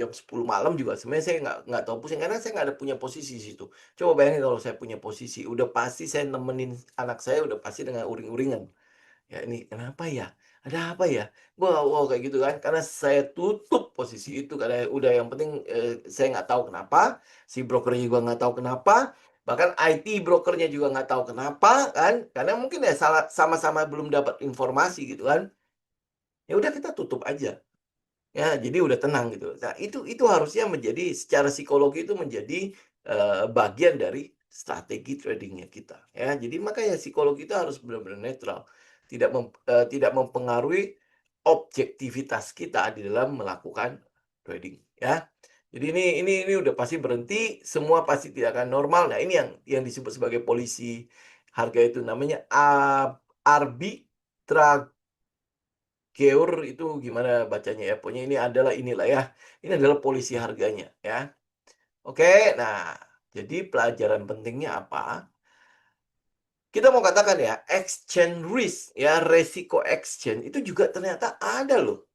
10 malam juga sebenarnya saya nggak tahu pusing karena saya nggak ada punya posisi di situ. Coba bayangin kalau saya punya posisi, udah pasti saya nemenin anak saya udah pasti dengan uring-uringan. Ya ini kenapa ya? Ada apa ya? Wow, kayak gitu kan. Karena saya tutup posisi itu karena udah yang penting, saya nggak tahu kenapa, si brokernya juga nggak tahu kenapa, bahkan IT brokernya juga nggak tahu kenapa kan, karena mungkin ya sama-sama belum dapat informasi gitu kan. Ya udah kita tutup aja. Ya, jadi udah tenang gitu. Nah, itu harusnya menjadi secara psikologi itu menjadi, bagian dari strategi tradingnya kita, ya. Jadi makanya psikologi kita harus benar-benar netral. tidak mempengaruhi objektivitas kita di dalam melakukan trading, ya. Jadi ini udah pasti berhenti, semua pasti tidak akan normal. Nah, ini yang disebut sebagai polisi harga itu namanya arbitrageur itu gimana bacanya ya? Pokoknya inilah ya. Ini adalah polisi harganya ya. Oke, nah jadi pelajaran pentingnya apa? Kita mau katakan ya, exchange risk ya, resiko exchange itu juga ternyata ada loh.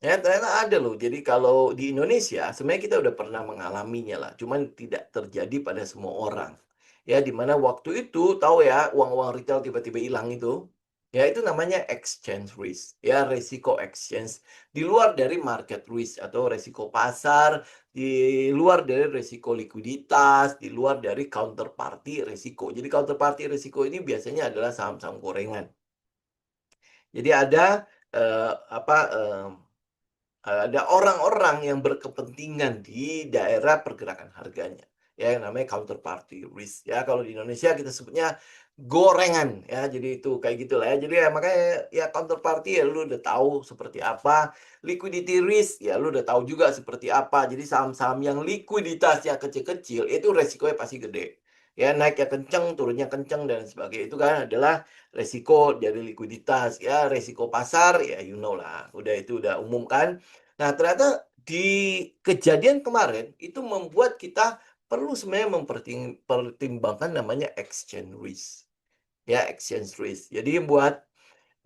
Ya, ternyata ada loh. Jadi kalau di Indonesia, sebenarnya kita udah pernah mengalaminya lah. Cuman tidak terjadi pada semua orang. Ya, di mana waktu itu, tahu ya, uang-uang retail tiba-tiba hilang itu. Ya, itu namanya exchange risk. Ya, resiko exchange. Di luar dari market risk atau resiko pasar, di luar dari resiko likuiditas, di luar dari counterparty resiko. Jadi counterparty resiko ini biasanya adalah saham-saham gorengan. Jadi ada apa ada orang-orang yang berkepentingan di daerah pergerakan harganya, ya yang namanya counterparty risk. Ya kalau di Indonesia kita sebutnya gorengan, ya jadi itu kayak gitulah ya. Jadi ya makanya ya counterparty ya lu udah tahu seperti apa, liquidity risk ya lu udah tahu juga seperti apa. Jadi saham-saham yang likuiditasnya kecil-kecil itu resikonya pasti gede. Ya naiknya kencang, turunnya kencang dan sebagainya itu kan adalah resiko dari likuiditas ya, resiko pasar ya you know lah. Itu udah umum kan. Nah, ternyata di kejadian kemarin itu membuat kita perlu sebenarnya mempertimbangkan namanya exchange risk. Ya, exchange risk. Jadi buat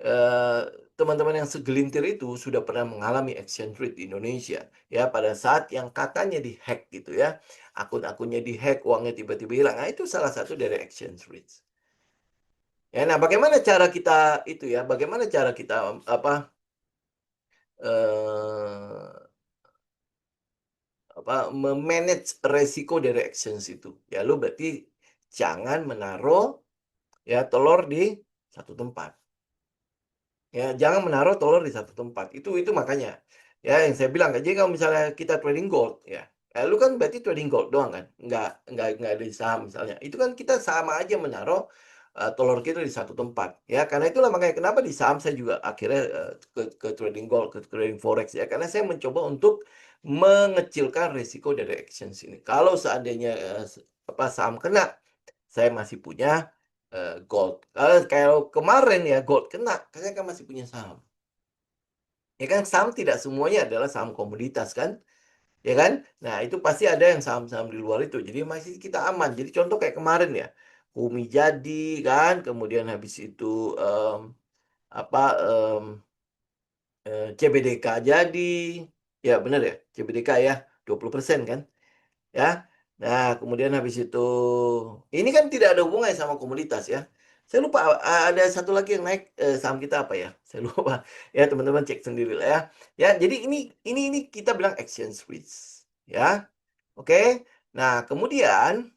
eh, teman-teman yang segelintir itu sudah pernah mengalami exchange rate di Indonesia ya pada saat yang katanya dihack gitu ya. Akun-akunnya dihack, uangnya tiba-tiba hilang. Nah, itu salah satu dari exchange rate. Ya, nah bagaimana cara kita itu ya? Bagaimana cara kita apa eh memanage resiko dari exchange itu. Ya, lu berarti jangan menaruh ya telur di satu tempat. Ya, jangan menaruh telur di satu tempat. Itu makanya. Ya, yang saya bilang, jadi kalau misalnya kita trading gold, ya, lu kan berarti trading gold doang kan? Nggak ada di saham misalnya. Itu kan kita sama aja menaruh telur kita di satu tempat. Ya, karena itulah makanya kenapa di saham saya juga akhirnya ke trading gold, ke trading forex ya. Karena saya mencoba untuk mengecilkan risiko dari exchange ini. Kalau seandainya saham kena, saya masih punya gold. Kalau kemarin ya gold kena, saya kan masih punya saham. Ya kan saham tidak semuanya adalah saham komoditas kan, ya kan? Nah itu pasti ada yang saham-saham di luar itu. Jadi masih kita aman. Jadi contoh kayak kemarin ya, Umi jadi kan, kemudian habis itu apa CBDK jadi, ya benar ya CBDK ya 20% kan, ya. Nah, kemudian habis itu ini kan tidak ada hubungannya sama komoditas ya. Saya lupa ada satu lagi yang naik saham kita apa ya? Saya lupa. Ya, teman-teman cek sendiri lah ya. Ya, jadi ini kita bilang exchange risk, ya. Oke. Nah, kemudian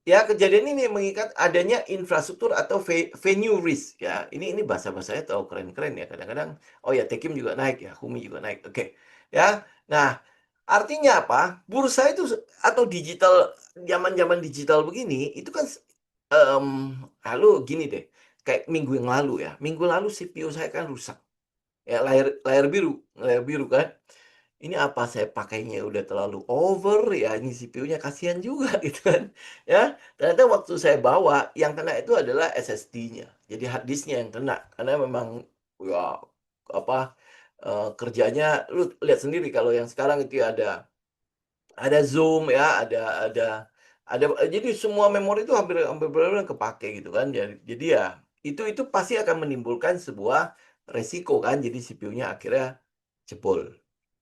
ya kejadian ini mengikat adanya infrastruktur atau venue risk ya. Ini bahasa-bahasanya tahu keren-keren ya kadang-kadang. Oh ya, Tekim juga naik ya, Humi juga naik. Oke. Ya. Nah, artinya apa? Bursa itu atau digital zaman-zaman digital begini itu kan lalu gini deh. Kayak minggu yang lalu ya. Minggu lalu CPU saya kan rusak. Ya layar biru kan. Ini apa saya pakainya udah terlalu over ya, ini CPU-nya kasihan juga gitu kan. Ya, ternyata waktu saya bawa yang kena itu adalah SSD-nya. Jadi hard disk-nya yang kena karena memang ya apa kerjanya lu lihat sendiri kalau yang sekarang itu ada Zoom ya, ada jadi semua memori itu hampir hampir benar-benar kepake gitu kan. Jadi ya itu pasti akan menimbulkan sebuah resiko kan. Jadi CPU-nya akhirnya jebol.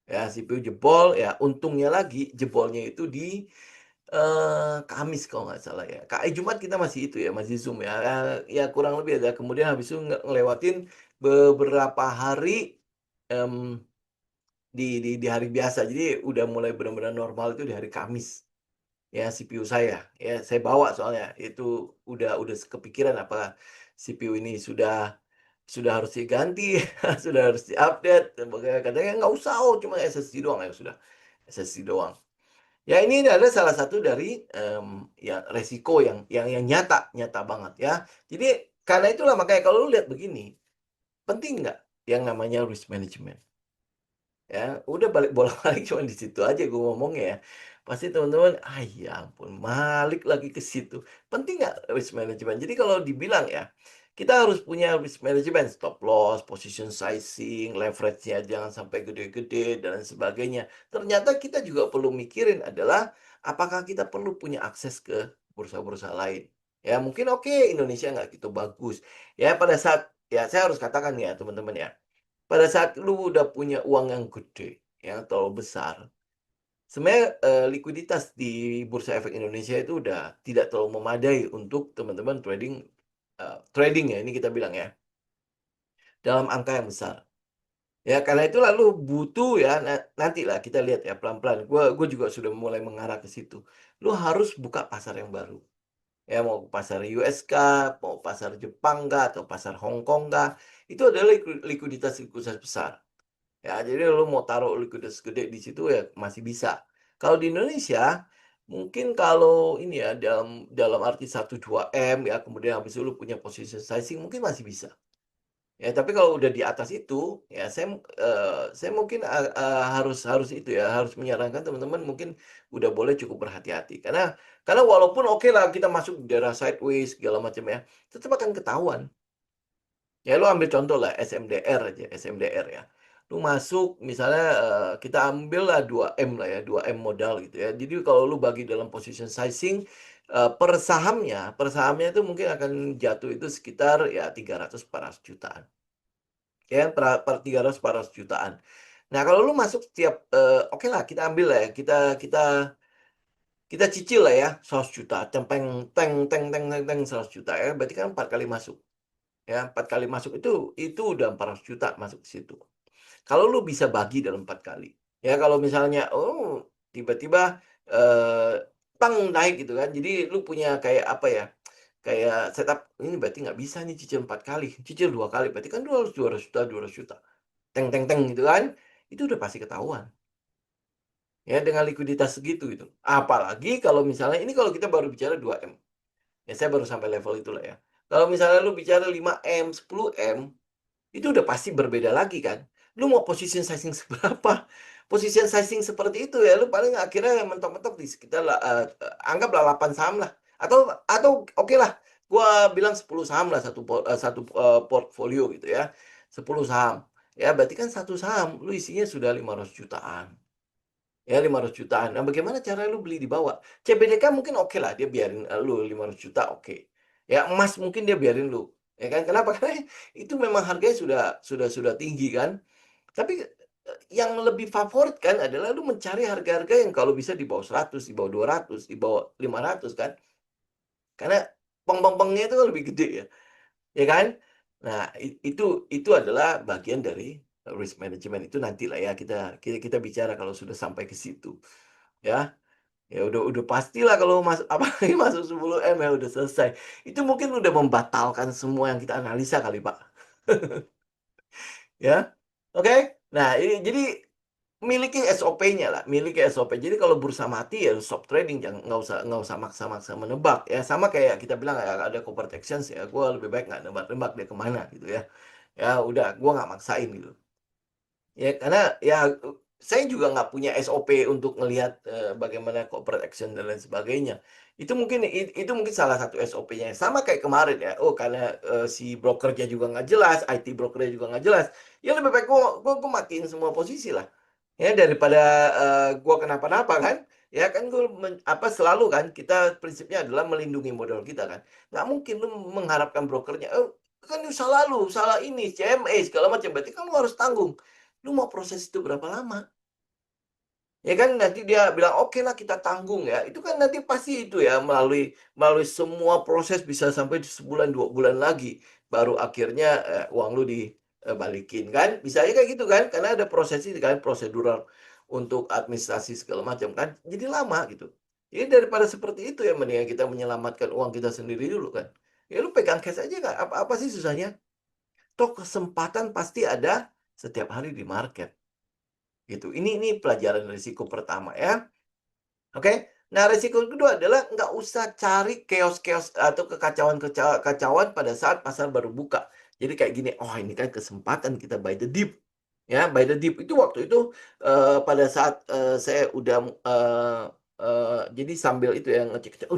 Ya, CPU jebol, ya untungnya lagi jebolnya itu di Kamis kalau nggak salah ya. Jumat kita masih itu ya, masih Zoom ya. Ya kurang lebih ada. Kemudian habis itu ngelewatin beberapa hari em, di hari biasa. Jadi udah mulai benar-benar normal itu di hari Kamis. Ya CPU saya, ya saya bawa soalnya itu udah kepikiran apa CPU ini sudah harus diganti, sudah harus diupdate. Katanya nggak usah, oh cuma SSD doang ya sudah SSD doang. Ya ini adalah salah satu dari ya resiko yang nyata banget ya. Jadi karena itulah makanya kalau lu lihat begini, penting nggak yang namanya risk management? Ya, udah bolak-balik cuma di situ aja gue ngomongnya ya. Pasti teman-teman, "Ah, ya ampun, balik lagi ke situ." Penting nggak risk management? Jadi kalau dibilang ya, kita harus punya risk management, stop loss, position sizing, leverage-nya jangan sampai gede-gede, dan lain sebagainya. Ternyata kita juga perlu mikirin adalah, apakah kita perlu punya akses ke bursa-bursa lain. Ya mungkin oke, Indonesia nggak gitu bagus. Ya pada saat ya saya harus katakan ya teman-teman ya, pada saat lu udah punya uang yang gede, yang terlalu besar, sebenarnya, likuiditas di Bursa Efek Indonesia itu udah tidak terlalu memadai untuk teman-teman trading ya, ini kita bilang ya, dalam angka yang besar. Ya, karena itu lalu butuh ya, nantilah kita lihat ya pelan-pelan, gua juga sudah mulai mengarah ke situ. Lu harus buka pasar yang baru. Ya, mau pasar US kah, mau pasar Jepang kah, atau pasar Hong Kong kah, itu adalah likuiditas-likuiditas besar. Ya, jadi lu mau taruh likuiditas gede di situ ya masih bisa. Kalau di Indonesia, mungkin kalau ini ya dalam dalam arti 1-2 M ya, kemudian habis itu lu punya position sizing mungkin masih bisa. Ya, tapi kalau udah di atas itu, ya saya mungkin, harus harus itu ya, harus menyarankan teman-teman mungkin udah boleh cukup berhati-hati. Karena walaupun oke lah kita masuk di daerah sideways segala macam ya, tetap akan ketahuan. Ya lu ambil contoh lah SMDR aja, SMDR ya. Lu masuk misalnya, kita ambil lah 2M lah ya, 2M modal gitu ya. Jadi kalau lu bagi dalam position sizing, per sahamnya itu mungkin akan jatuh itu sekitar ya 300-400 jutaan. Ya per 300-400 jutaan. Nah kalau lu masuk setiap, oke lah kita ambil lah ya, kita cicil lah ya 100 juta, cempeng teng teng teng teng teng 100 juta ya, berarti kan 4 kali masuk. Ya, 4 kali masuk itu udah 400 juta masuk ke situ. Kalau lu bisa bagi dalam 4 kali. Ya kalau misalnya, oh tiba-tiba, tang naik gitu kan. Jadi lu punya kayak apa ya, kayak setup, ini berarti nggak bisa nih cicil 4 kali, cicil 2 kali, berarti kan 200 juta 200 juta. Teng teng teng gitu kan. Itu udah pasti ketahuan. Ya dengan likuiditas segitu gitu. Apalagi kalau misalnya ini kalau kita baru bicara 2M. Ya saya baru sampai level itulah ya. Kalau misalnya lu bicara 5M, 10M, itu udah pasti berbeda lagi kan. Lu mau position sizing seberapa? Position sizing seperti itu ya, lu paling akhirnya mentok-mentok di sekitar anggaplah 8 saham lah. Atau oke lah, gua bilang 10 saham lah satu portfolio gitu ya. 10 saham. Ya berarti kan satu saham lu isinya sudah 500 jutaan. Ya 500 jutaan. Nah, bagaimana cara lu beli di bawah? CBDK mungkin oke lah, dia biarin lu 500 juta oke. Ya emas mungkin dia biarin lu. Ya kan? Kenapa? Karena itu memang harganya sudah tinggi kan. Tapi yang lebih favorit kan adalah lu mencari harga-harga yang kalau bisa di bawah 100, di bawah 200, di bawah 500 kan. Karena peng-peng-pengnya itu kan lebih gede ya. Ya kan? Nah, itu adalah bagian dari risk management itu nantilah ya kita kita kita bicara kalau sudah sampai ke situ. Ya. Ya udah pastilah kalau apalagi masuk 10M ya udah selesai. Itu mungkin udah membatalkan semua yang kita analisa kali, Pak. Ya, oke? Nah, ini jadi miliki SOP-nya lah, miliki SOP. Jadi kalau bursa mati ya stop trading, jangan nggak usah maksa-maksa menebak ya. Sama kayak kita bilang ya, ada corporate actions ya, gue lebih baik nggak nebak-nebak dia kemana gitu ya. Ya udah, gue nggak maksain gitu. Ya karena ya saya juga nggak punya SOP untuk ngelihat, bagaimana corporate action dan lain sebagainya. Itu mungkin salah satu SOP-nya. Sama kayak kemarin ya, oh karena, si brokernya juga nggak jelas, IT brokernya juga nggak jelas, ya lebih baik gua matiin semua posisi lah. Ya daripada, gua kenapa-napa kan. Ya kan selalu kan kita prinsipnya adalah melindungi modal kita kan. Nggak mungkin lu mengharapkan brokernya, "Oh, kan salah lu, salah ini, CME segala macam, berarti kan lu harus tanggung." Lu mau proses itu berapa lama? Ya kan nanti dia bilang, "Oke lah kita tanggung ya." Itu kan nanti pasti itu ya melalui melalui semua proses bisa sampai sebulan, 2 bulan lagi, baru akhirnya, uang lu dibalikin kan, bisa aja kayak gitu kan, karena ada proses ini kan, prosedural untuk administrasi segala macam kan, jadi lama gitu. Jadi daripada seperti itu ya mendingan kita menyelamatkan uang kita sendiri dulu kan. Ya lu pegang cash aja nggak, apa sih susahnya? Toh kesempatan pasti ada setiap hari di market. Gitu. Ini pelajaran risiko pertama ya. Oke? Nah, resiko kedua adalah nggak usah cari chaos-chaos atau kekacauan-kacauan pada saat pasar baru buka. Jadi kayak gini, "Oh, ini kan kesempatan kita buy the dip." Ya, buy the dip itu waktu itu, pada saat, saya udah, jadi sambil itu ya ngecek-ngecek,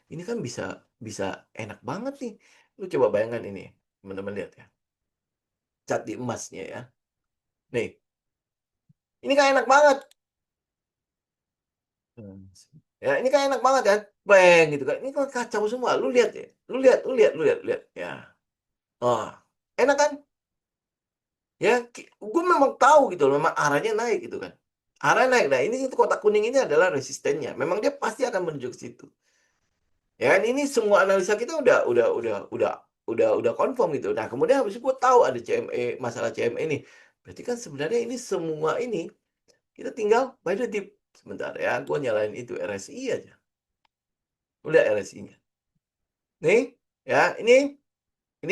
ini kan bisa bisa enak banget nih." Lu coba bayangkan ini, teman-teman lihat ya, cat di emasnya ya. Nih, ini kan enak banget. Ya, ini kan enak banget kan, breng gitu kan. Ini kan kacau semua, lu lihat ya, lu lihat, ya. Oh, enak kan? Ya, gue memang tahu gitu loh, memang arahnya naik gitu kan. Arahnya naik. Nah, ini kotak kuning ini adalah resistennya. Memang dia pasti akan menuju ke situ. Ya kan, ini semua analisa kita udah confirm gitu. Nah, kemudian habis itu gue tahu ada CME, masalah CME ini. Berarti kan sebenarnya ini semua ini kita tinggal buy the dip. Sebentar ya, gue nyalain itu RSI aja. Udah RSI-nya. Nih, ya, ini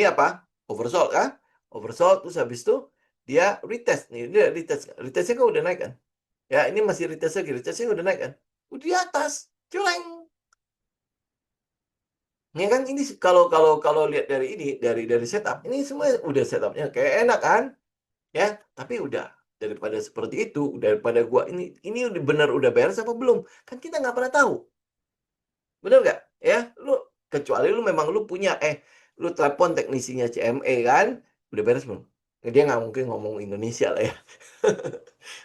apa? Oversold kan? Oversold terus habis itu dia retest nih, dia retest. Retestnya kan udah naik kan? Ya, ini masih retest lagi, retestnya udah naik kan? Udah di atas, celeng. Ya kan ini kalau kalau kalau lihat dari ini, dari setup, ini semua udah setupnya kayak enak kan? Ya, tapi udah daripada seperti itu, daripada gua ini udah benar udah beres apa belum? Kan kita nggak pernah tahu. Bener nggak? Ya, kecuali lu memang lu punya, lu telepon teknisinya CME kan, "Udah beres belum?" Dia nggak mungkin ngomong Indonesia lah ya.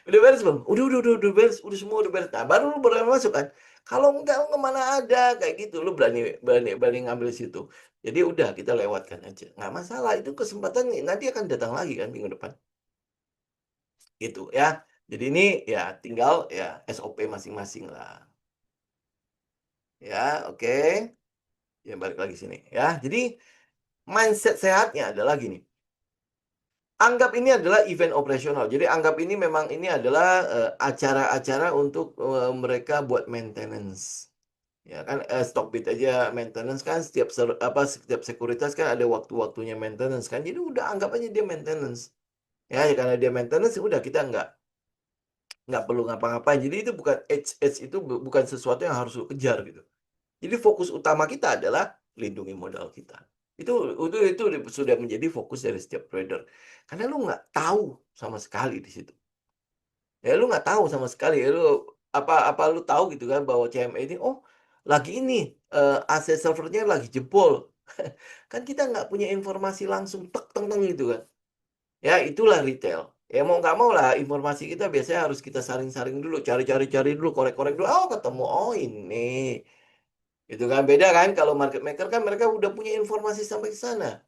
"Udah beres belum?" Udah beres, udah semua udah beres." Nah, baru lu boleh masuk kan. Kalau enggak, lu mana ada kayak gitu, lu berani berani berani ngambil situ. Jadi udah kita lewatkan aja, nggak masalah, itu kesempatan nanti akan datang lagi kan minggu depan, gitu ya. Jadi ini ya tinggal ya SOP masing-masing lah, ya, oke. Ya balik lagi sini ya. Jadi mindset sehatnya adalah gini, anggap ini adalah event operasional. Jadi anggap ini memang ini adalah, acara-acara untuk, mereka buat maintenance. Ya kan, Stockbit aja maintenance kan setiap sekuritas kan ada waktu-waktunya maintenance kan. Jadi udah anggap aja dia maintenance. Ya, karena dia maintenance, ya udah kita nggak perlu ngapa-ngapain. Jadi itu bukan edge itu bukan sesuatu yang harus lu kejar gitu. Jadi fokus utama kita adalah lindungi modal kita. Itu sudah menjadi fokus dari setiap trader. Karena lu nggak tahu sama sekali di situ. Ya lu nggak tahu sama sekali. Lu apa apa lu tahu gitu kan bahwa CME ini, oh lagi ini AC servernya lagi jebol. Kan kita nggak punya informasi langsung tek teng teng gitu kan. Ya itulah retail. Ya mau nggak mau lah informasi kita biasanya harus kita saring-saring dulu, cari-cari dulu, korek-korek dulu. Oh ketemu, oh ini. Itu kan beda kan kalau market maker kan mereka udah punya informasi sampai ke sana.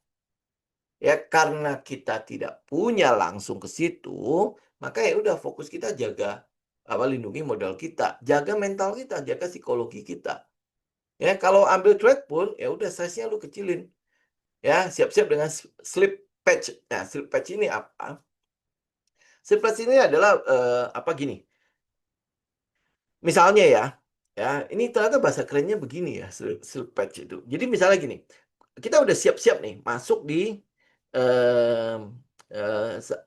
Ya karena kita tidak punya langsung ke situ, maka ya udah fokus kita jaga apa lindungi modal kita, jaga mental kita, jaga psikologi kita. Ya kalau ambil trade pun ya udah size-nya lu kecilin. Ya siap-siap dengan slip patch. Nah, slip patch ini apa? Slip patch ini adalah apa gini. Misalnya ya, ini ternyata bahasa kerennya begini ya, slip patch itu. Jadi misalnya gini, kita udah siap-siap nih masuk di mmm,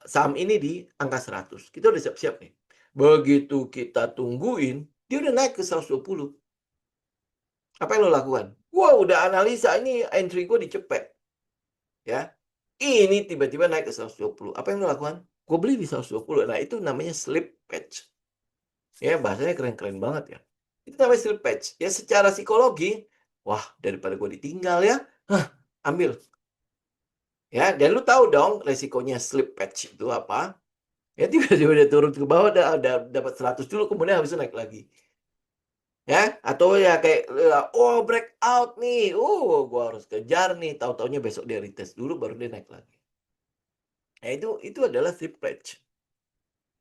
saham ini di angka 100. Kita udah siap-siap nih. Begitu kita tungguin, dia udah naik ke 120. Apa yang lo lakukan? Wah, udah analisa ini entry gue dicepet, ya. Ini tiba-tiba naik ke 120. Apa yang lo lakukan? Gue beli di 120. Nah, itu namanya slip patch. Ya, bahasanya keren-keren banget ya. Itu namanya slip patch. Ya, secara psikologi, wah, daripada gue ditinggal ya, ambil. Ya, dan lu tahu dong resikonya slip patch itu apa? Ya tiba-tiba dia turun ke bawah udah dapat 100 dulu kemudian habis itu naik lagi. Ya, atau ya kayak oh breakout nih. Gua harus kejar nih. Tahu-taunya besok dia retest dulu baru dia naik lagi. Nah, itu adalah slip patch.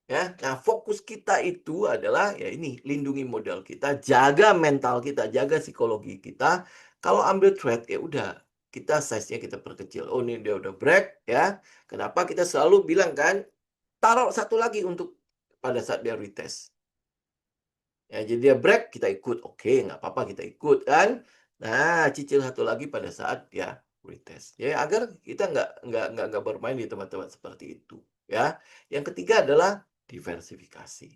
Ya. Nah, fokus kita itu adalah ya ini, lindungi modal kita, jaga mental kita, jaga psikologi kita. Kalau ambil trade ya udah kita size-nya kita perkecil. Oh, ini dia udah break ya. Kenapa kita selalu bilang kan taruh satu lagi untuk pada saat dia retest. Ya, jadi dia break, kita ikut. Oke, nggak apa-apa kita ikut kan. Nah, cicil satu lagi pada saat dia retest. Ya, agar kita nggak bermain di tempat-tempat seperti itu. Ya, yang ketiga adalah diversifikasi.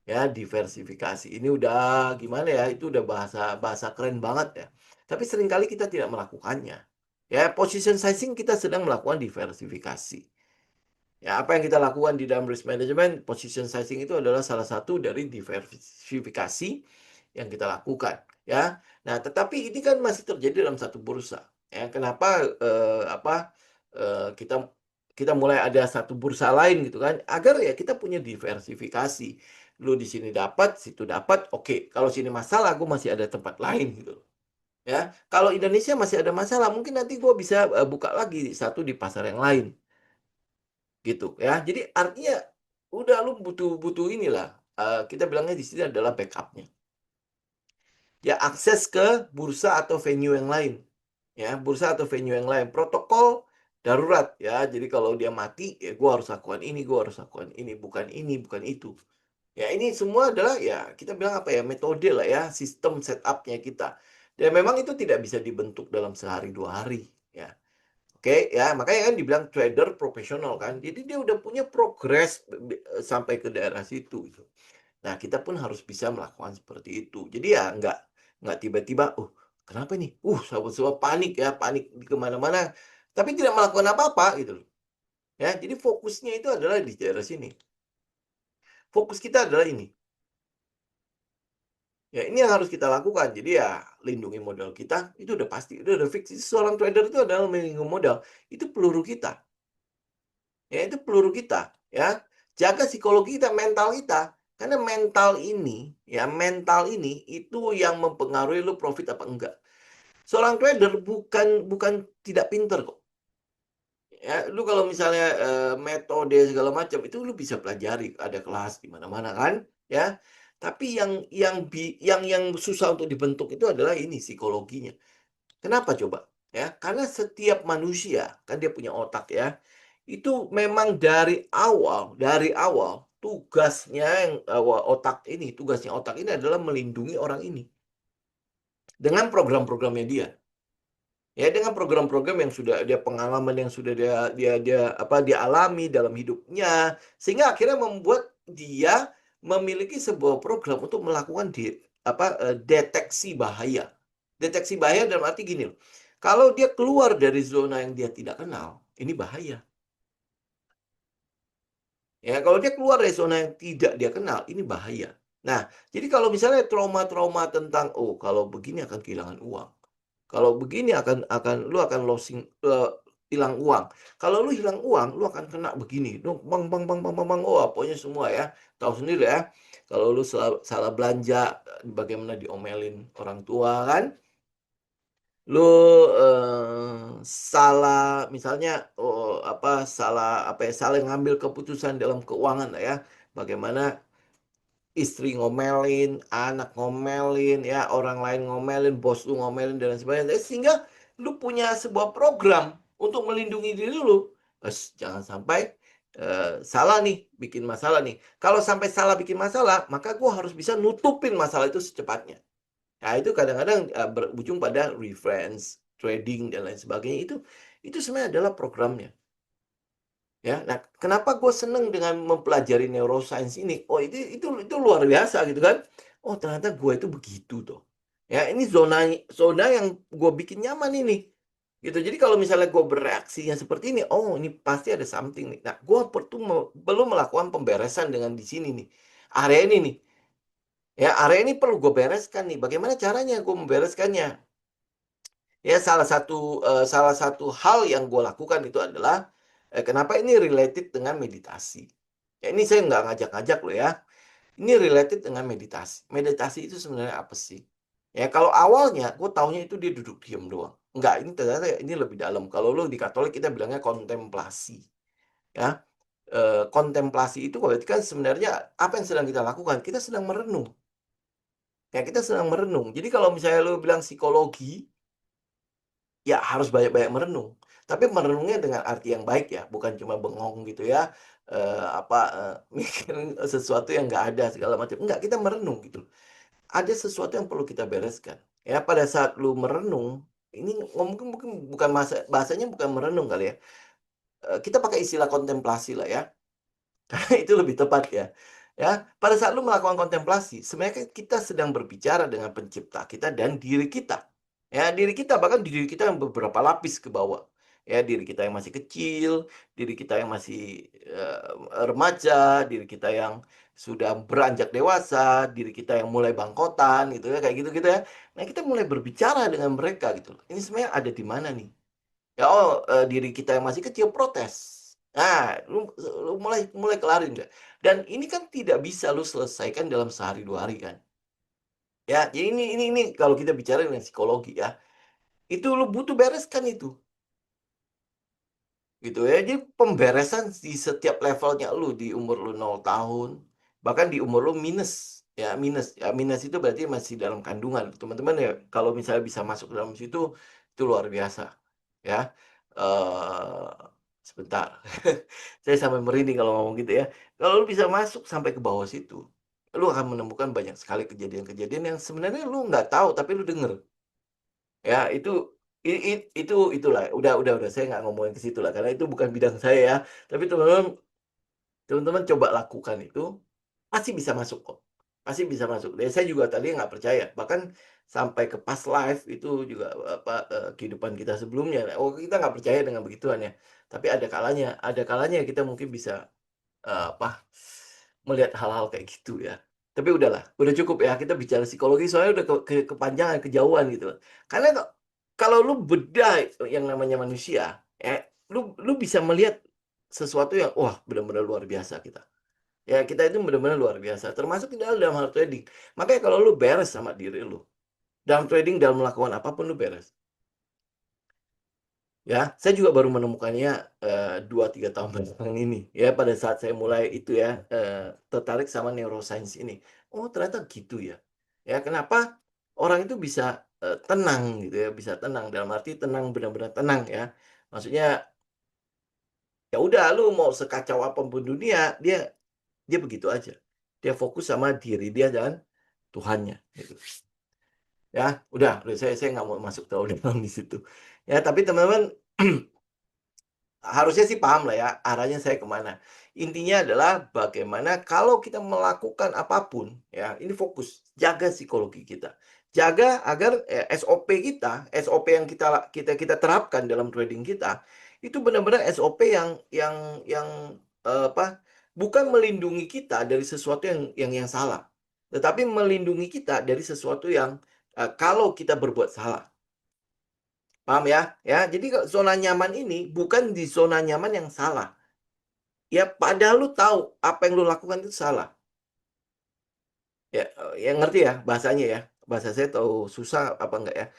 Ya, diversifikasi. Ini udah gimana ya, itu udah bahasa bahasa keren banget ya. Tapi seringkali kita tidak melakukannya. Ya, position sizing kita sedang melakukan diversifikasi. Ya, apa yang kita lakukan di dalam risk management, position sizing itu adalah salah satu dari diversifikasi yang kita lakukan, ya. Nah, tetapi ini kan masih terjadi dalam satu bursa, ya. Kenapa kita kita mulai ada satu bursa lain gitu kan, agar ya kita punya diversifikasi. Lu di sini dapat, situ dapat, oke. Kalau sini masalah, gue masih ada tempat lain gitu. Ya, kalau Indonesia masih ada masalah, mungkin nanti gue bisa buka lagi satu di pasar yang lain. Gitu ya. Jadi artinya udah lu butuh butuh inilah, kita bilangnya di sini adalah backup-nya. Ya akses ke bursa atau venue yang lain. Ya, bursa atau venue yang lain. Protokol darurat ya. Jadi kalau dia mati, ya gua harus lakukan ini, gua harus lakukan ini, bukan itu. Ya ini semua adalah ya kita bilang apa ya, metode lah ya, sistem setup-nya kita. Dan memang itu tidak bisa dibentuk dalam sehari dua hari ya. Oke, ya makanya kan dibilang trader profesional kan. Jadi dia udah punya progres sampai ke daerah situ gitu. Nah, kita pun harus bisa melakukan seperti itu. Jadi ya nggak tiba-tiba, kenapa nih? Sahabat semua panik ya, panik di kemana-mana. Tapi tidak melakukan apa-apa gitu loh. Ya, jadi fokusnya itu adalah di daerah sini. Fokus kita adalah ini. Ya, ini yang harus kita lakukan. Jadi ya, lindungi modal kita, itu udah pasti, itu udah fix. Seorang trader itu adalah melindungi modal. Itu peluru kita. Ya, itu peluru kita, ya. Jaga psikologi kita, mental kita. Karena mental ini itu yang mempengaruhi lu profit apa enggak. Seorang trader bukan bukan tidak pinter kok. Ya, lu kalau misalnya metode segala macam itu lu bisa pelajari, ada kelas di mana-mana kan, ya. Tapi yang susah untuk dibentuk itu adalah ini psikologinya. Kenapa coba? Ya, karena setiap manusia kan dia punya otak ya. Itu memang dari awal tugasnya tugasnya otak ini adalah melindungi orang ini dengan program-programnya dia. Ya, dengan program-program yang sudah dia pengalaman yang sudah dia alami dalam hidupnya sehingga akhirnya membuat dia memiliki sebuah program untuk melakukan deteksi bahaya. Deteksi bahaya dalam arti gini loh. Kalau dia keluar dari zona yang dia tidak kenal, ini bahaya. Ya, kalau dia keluar dari zona yang tidak dia kenal, ini bahaya. Nah, jadi kalau misalnya trauma-trauma tentang, kalau begini akan kehilangan uang. Kalau begini lu akan losing, hilang uang. Kalau lu hilang uang, lu akan kena begini. Bang, bang, bang, bang, bang, bang. Pokoknya semua ya. Tahu sendiri ya. Kalau lu salah belanja, bagaimana diomelin orang tua kan? Lu salah misalnya salah ngambil keputusan dalam keuangan lah ya. Bagaimana istri ngomelin, anak ngomelin, ya orang lain ngomelin, bos lu ngomelin dan lain sebagainya. Sehingga lu punya sebuah program untuk melindungi diri lu. Jangan sampai salah nih, bikin masalah nih. Kalau sampai salah bikin masalah, maka gua harus bisa nutupin masalah itu secepatnya. Nah, itu kadang-kadang berujung pada reference, trading dan lain sebagainya. Itu sebenarnya adalah programnya. Ya, nah kenapa gue seneng dengan mempelajari neuroscience ini? Itu luar biasa gitu kan? Ternyata gue itu begitu tuh. Ya, ini zona yang gue bikin nyaman ini. Gitu. Jadi kalau misalnya gue bereaksinya seperti ini, ini pasti ada something nih. Nah, gue perlu melakukan pemberesan dengan di sini nih. Area ini nih. Ya, area ini perlu gue bereskan nih. Bagaimana caranya gue membereskannya? Ya, salah satu hal yang gue lakukan itu adalah kenapa ini related dengan meditasi. Ya, ini saya nggak ngajak-ngajak loh ya. Ini related dengan meditasi. Meditasi itu sebenarnya apa sih? Ya, kalau awalnya gue taunya itu dia duduk diam doang. Enggak, ini ternyata ini lebih dalam. Kalau lo di Katolik kita bilangnya kontemplasi. Ya, kontemplasi itu berarti kan sebenarnya apa yang sedang kita lakukan? Kita sedang merenung. Ya, kita sedang merenung. Jadi kalau misalnya lo bilang psikologi, ya harus banyak-banyak merenung. Tapi merenungnya dengan arti yang baik ya, bukan cuma bengong gitu ya, mikirin sesuatu yang nggak ada segala macam. Enggak, kita merenung gitu. Ada sesuatu yang perlu kita bereskan. Ya, pada saat lu merenung, ini mungkin bukan bahasanya bukan merenung kali ya. Kita pakai istilah kontemplasi lah ya. Karena itu lebih tepat ya. Ya, pada saat lu melakukan kontemplasi, sebenarnya kan kita sedang berbicara dengan pencipta kita dan diri kita. Ya, diri kita, bahkan diri kita yang beberapa lapis ke bawah. Ya, diri kita yang masih kecil, diri kita yang masih remaja, diri kita yang sudah beranjak dewasa, diri kita yang mulai bangkotan gitu ya, kayak gitu-gitu ya. Nah, kita mulai berbicara dengan mereka gitu loh. Ini sebenarnya ada di mana nih? Ya, diri kita yang masih kecil protes. Nah, lu mulai mulai kelarin nggak? Dan ini kan tidak bisa lu selesaikan dalam sehari 2 hari kan. Ya, jadi ini kalau kita bicara dengan psikologi ya, itu lu butuh bereskan itu. Gitu ya. Jadi pemberesan di setiap levelnya lu, di umur lu 0 tahun, bahkan di umur lu minus, ya minus. Ya minus itu berarti masih dalam kandungan. Teman-teman ya kalau misalnya bisa masuk dalam situ, itu luar biasa. Ya, eee, sebentar. Saya sampai merinding kalau ngomong gitu ya. Kalau lu bisa masuk sampai ke bawah situ, lu akan menemukan banyak sekali kejadian-kejadian yang sebenarnya lu nggak tahu, tapi lu denger. Ya, itulah, udah, saya nggak ngomongin ke situ lah, karena itu bukan bidang saya ya. Tapi teman-teman coba lakukan itu, pasti bisa masuk kok, pasti bisa masuk. Dan saya juga tadi nggak percaya, bahkan sampai ke past life itu juga, kehidupan kita sebelumnya, oh kita nggak percaya dengan begituan ya. Tapi ada kalanya kita mungkin bisa melihat hal-hal kayak gitu ya. Tapi udahlah, udah cukup ya kita bicara psikologi soalnya udah kepanjangan, kejauhan gitu. Karena kalau lu bedah yang namanya manusia, ya, lu bisa melihat sesuatu yang wah benar-benar luar biasa kita. Ya kita itu benar-benar luar biasa, termasuk dalam hal trading. Makanya kalau lu beres sama diri lu, dalam trading, dalam melakukan apapun lu beres. Ya, saya juga baru menemukannya, 2, 3 tahun belakangan ini, ya pada saat saya mulai itu ya, tertarik sama neuroscience ini. Oh ternyata gitu ya. Ya kenapa orang itu bisa, tenang gitu ya, bisa tenang, dalam arti tenang, benar-benar tenang ya. Maksudnya, ya udah lu mau sekacau apapun dunia, dia begitu aja. Dia fokus sama diri dia dan Tuhannya, gitu. Ya, udah saya nggak mau masuk terlalu dalam di situ. Ya, tapi teman-teman harusnya sih paham lah ya, arahnya saya kemana. Intinya adalah bagaimana kalau kita melakukan apapun, ya, ini fokus, jaga psikologi kita. Jaga agar, SOP kita, SOP yang kita terapkan dalam trading kita, itu benar-benar SOP yang bukan melindungi kita dari sesuatu yang salah, tetapi melindungi kita dari sesuatu yang, kalau kita berbuat salah. Paham ya? Ya, jadi zona nyaman ini bukan di zona nyaman yang salah. Ya, padahal lu tahu apa yang lu lakukan itu salah. Ya, ya ngerti ya bahasanya ya? Bahasa saya tahu susah apa enggak ya?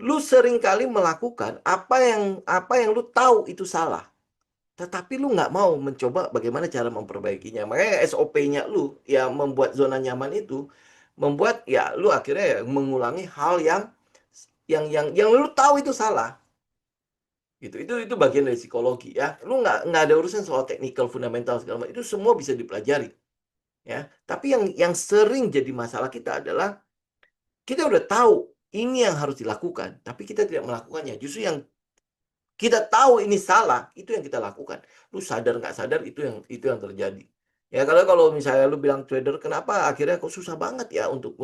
Lu sering kali melakukan apa yang lu tahu itu salah, tetapi lu nggak mau mencoba bagaimana cara memperbaikinya. Makanya SOP-nya lu yang membuat zona nyaman itu, membuat ya lu akhirnya ya mengulangi hal yang lu tahu itu salah. Gitu, itu bagian dari psikologi ya. Lu nggak ada urusan soal technical, fundamental segala macam, itu semua bisa dipelajari, ya. Tapi yang sering jadi masalah kita adalah, kita udah tahu ini yang harus dilakukan, tapi kita tidak melakukannya. Justru yang kita tahu ini salah, itu yang kita lakukan. Lu sadar nggak sadar itu yang terjadi. Ya kalau misalnya lu bilang trader, kenapa akhirnya kok susah banget ya untuk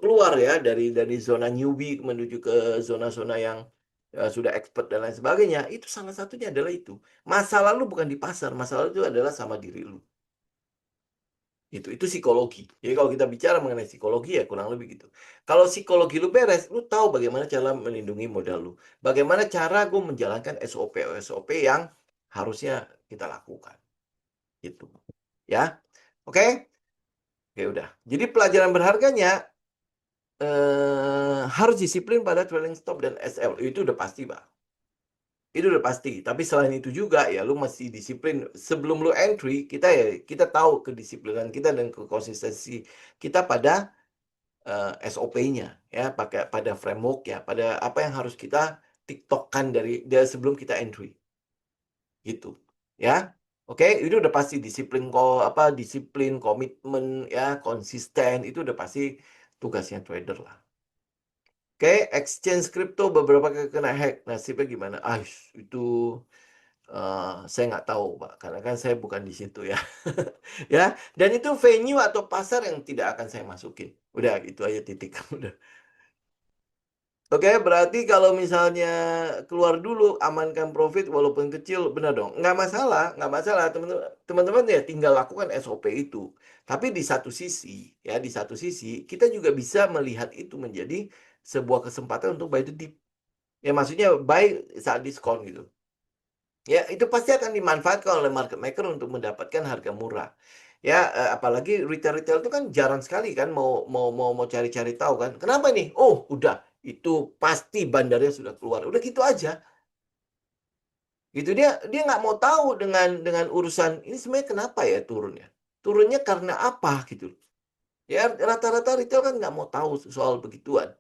keluar ya dari zona newbie menuju ke zona-zona yang, sudah expert dan lain sebagainya, itu salah satunya adalah itu. Masalah lu bukan di pasar, masalah itu adalah sama diri lu. Itu psikologi. Jadi kalau kita bicara mengenai psikologi ya kurang lebih gitu. Kalau psikologi lu beres, lu tahu bagaimana cara melindungi modal lu. Bagaimana cara gue menjalankan SOP yang harusnya kita lakukan. Gitu. Ya. Oke? Oke udah. Jadi pelajaran berharganya, harus disiplin pada trailing stop dan SL. Itu udah pasti, Pak. Itu udah pasti. Tapi selain itu juga ya lu masih disiplin. Sebelum lu entry, kita tahu kedisiplinan kita dan kekonsistensi kita pada, SOP-nya ya, pada framework ya, pada apa yang harus kita tiktokkan dari sebelum kita entry, gitu. Ya. Oke, itu udah pasti disiplin, komitmen ya, konsisten, itu udah pasti tugasnya trader lah. Oke, exchange crypto beberapa kali kena hack, nasibnya gimana? Itu Saya nggak tahu, Pak, karena kan saya bukan di situ ya. Ya, dan itu venue atau pasar yang tidak akan saya masukin. Udah itu aja titik, udah. Oke, berarti kalau misalnya keluar dulu, amankan profit walaupun kecil, benar dong. Nggak masalah, teman-teman ya tinggal lakukan SOP itu. Tapi di satu sisi, ya di satu sisi, kita juga bisa melihat itu menjadi sebuah kesempatan untuk buy the dip. Ya maksudnya buy saat diskon gitu. Ya, itu pasti akan dimanfaatkan oleh market maker untuk mendapatkan harga murah. Ya, apalagi retail-retail itu kan jarang sekali kan mau cari-cari tahu kan. Kenapa nih? Oh, udah itu pasti bandarnya sudah keluar. Udah gitu aja. Gitu dia nggak mau tahu dengan urusan ini sebenarnya kenapa ya turunnya. Turunnya karena apa gitu. Ya, rata-rata retail kan nggak mau tahu soal begituan.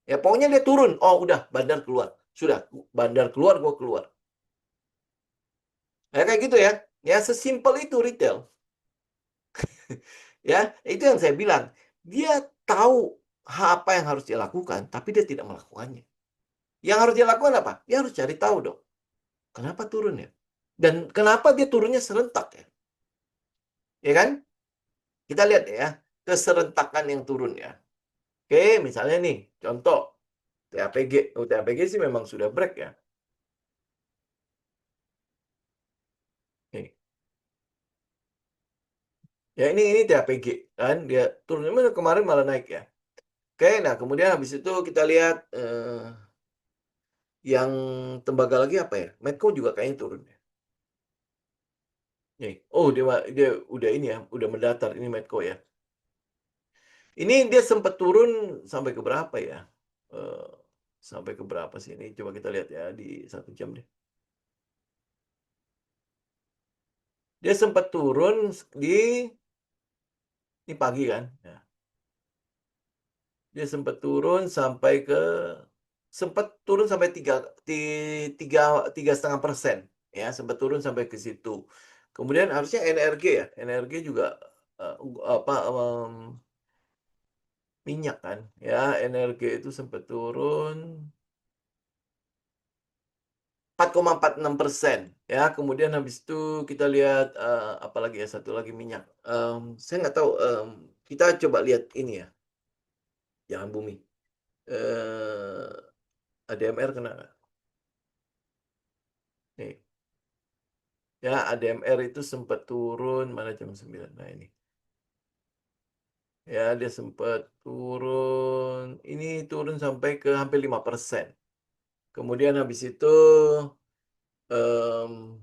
Ya, pokoknya dia turun. Oh, udah bandar keluar. Sudah, bandar keluar, gua keluar. Ya, kayak gitu ya. Ya, sesimpel itu retail. Ya, itu yang saya bilang. Dia tahu apa yang harus dia lakukan, tapi dia tidak melakukannya. Yang harus dia lakukan apa? Dia harus cari tahu dong. Kenapa turun ya? Dan kenapa dia turunnya serentak ya? Ya kan? Kita lihat ya, keserentakan yang turun ya. Oke, misalnya nih, contoh TAPG. Oh, TAPG sih memang sudah break ya. Nih. Ya ini TAPG kan dia turunnya kemarin malah naik ya. Oke, nah kemudian habis itu kita lihat yang tembaga lagi apa ya? Medco juga kayaknya turun ya. Nih. Oh, dia udah ini ya, udah mendatar ini Medco ya. Ini dia sempat turun sampai ke berapa ya? Eh, sampai ke berapa sih ini? Coba kita lihat ya di 1 jam deh. Dia sempat turun di ini pagi kan? Ya. Dia sempat turun sampai tiga 3,5%, ya sempat turun sampai ke situ. Kemudian harusnya NRG ya, NRG juga eh, apa minyak kan, ya NRG itu sempat turun 4,46%, ya kemudian habis itu kita lihat apa lagi ya, satu lagi minyak. Saya nggak tahu, kita coba lihat ini ya, jangan bumi. ADMR kena nggak? Nih. Ya, ADMR itu sempat turun mana jam 9. Nah, ini. Ya, dia sempat turun. Ini turun sampai ke hampir 5%. Kemudian habis itu em,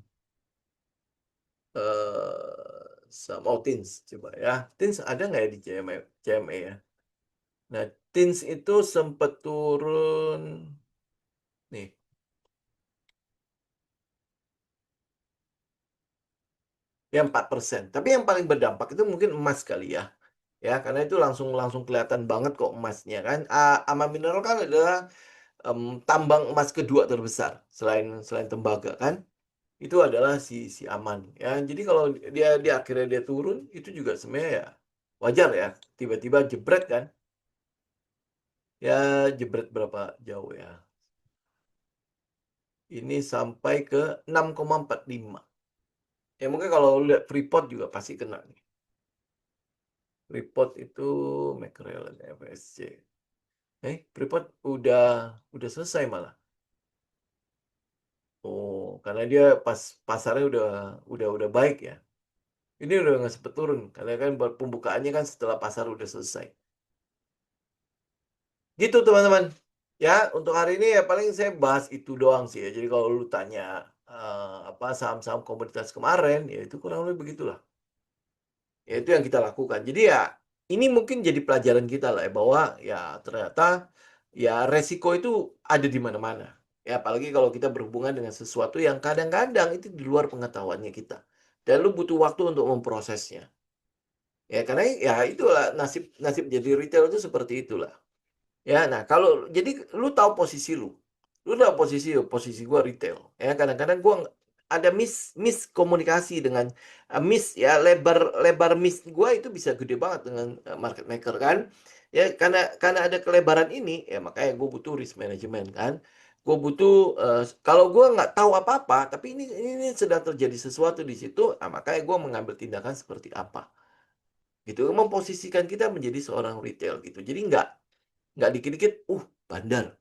oh, Tins coba ya. Tins ada nggak ya di CME ya? Nah, Tins itu sempat turun nih. Ya 4%. Tapi yang paling berdampak itu mungkin emas kali ya. Ya, karena itu langsung langsung kelihatan banget kok emasnya kan. Ama Mineral kan adalah tambang emas kedua terbesar selain selain tembaga kan. Itu adalah si aman ya. Jadi kalau dia akhirnya dia turun itu juga sebenarnya ya wajar ya. Tiba-tiba jebret kan. Ya jebret berapa jauh ya. Ini sampai ke 6,45. Ya mungkin kalau lihat Freeport juga pasti kena nih. Freeport itu McRelen FSC. Freeport udah selesai malah. Oh, karena dia pas pasarnya udah baik ya. Ini udah nggak sempet turun karena kan buat pembukaannya kan setelah pasar udah selesai. Gitu teman-teman. Ya, untuk hari ini ya paling saya bahas itu doang sih ya. Jadi kalau lu tanya apa saham-saham komoditas kemarin, ya itu kurang lebih begitulah. Ya itu yang kita lakukan. Jadi ya ini mungkin jadi pelajaran kita lah ya bahwa ya ternyata ya resiko itu ada di mana-mana. Ya apalagi kalau kita berhubungan dengan sesuatu yang kadang-kadang itu di luar pengetahuannya kita. Dan lu butuh waktu untuk memprosesnya. Ya karena ya itulah nasib nasib jadi retail itu seperti itulah. Ya, nah kalau jadi lu tahu posisi lu. Lu tahu posisi gua retail. Ya, kadang-kadang gua ada miskomunikasi dengan ya lebar lebar miss gua itu bisa gede banget dengan market maker kan. Ya, karena ada kelebaran ini, ya makanya gue butuh risk management kan. Gue butuh, kalau gue nggak tahu apa-apa, tapi ini sedang terjadi sesuatu di situ, nah makanya gue mengambil tindakan seperti apa. Gitu, memposisikan kita menjadi seorang retail gitu. Jadi nggak dikit-dikit, bandar,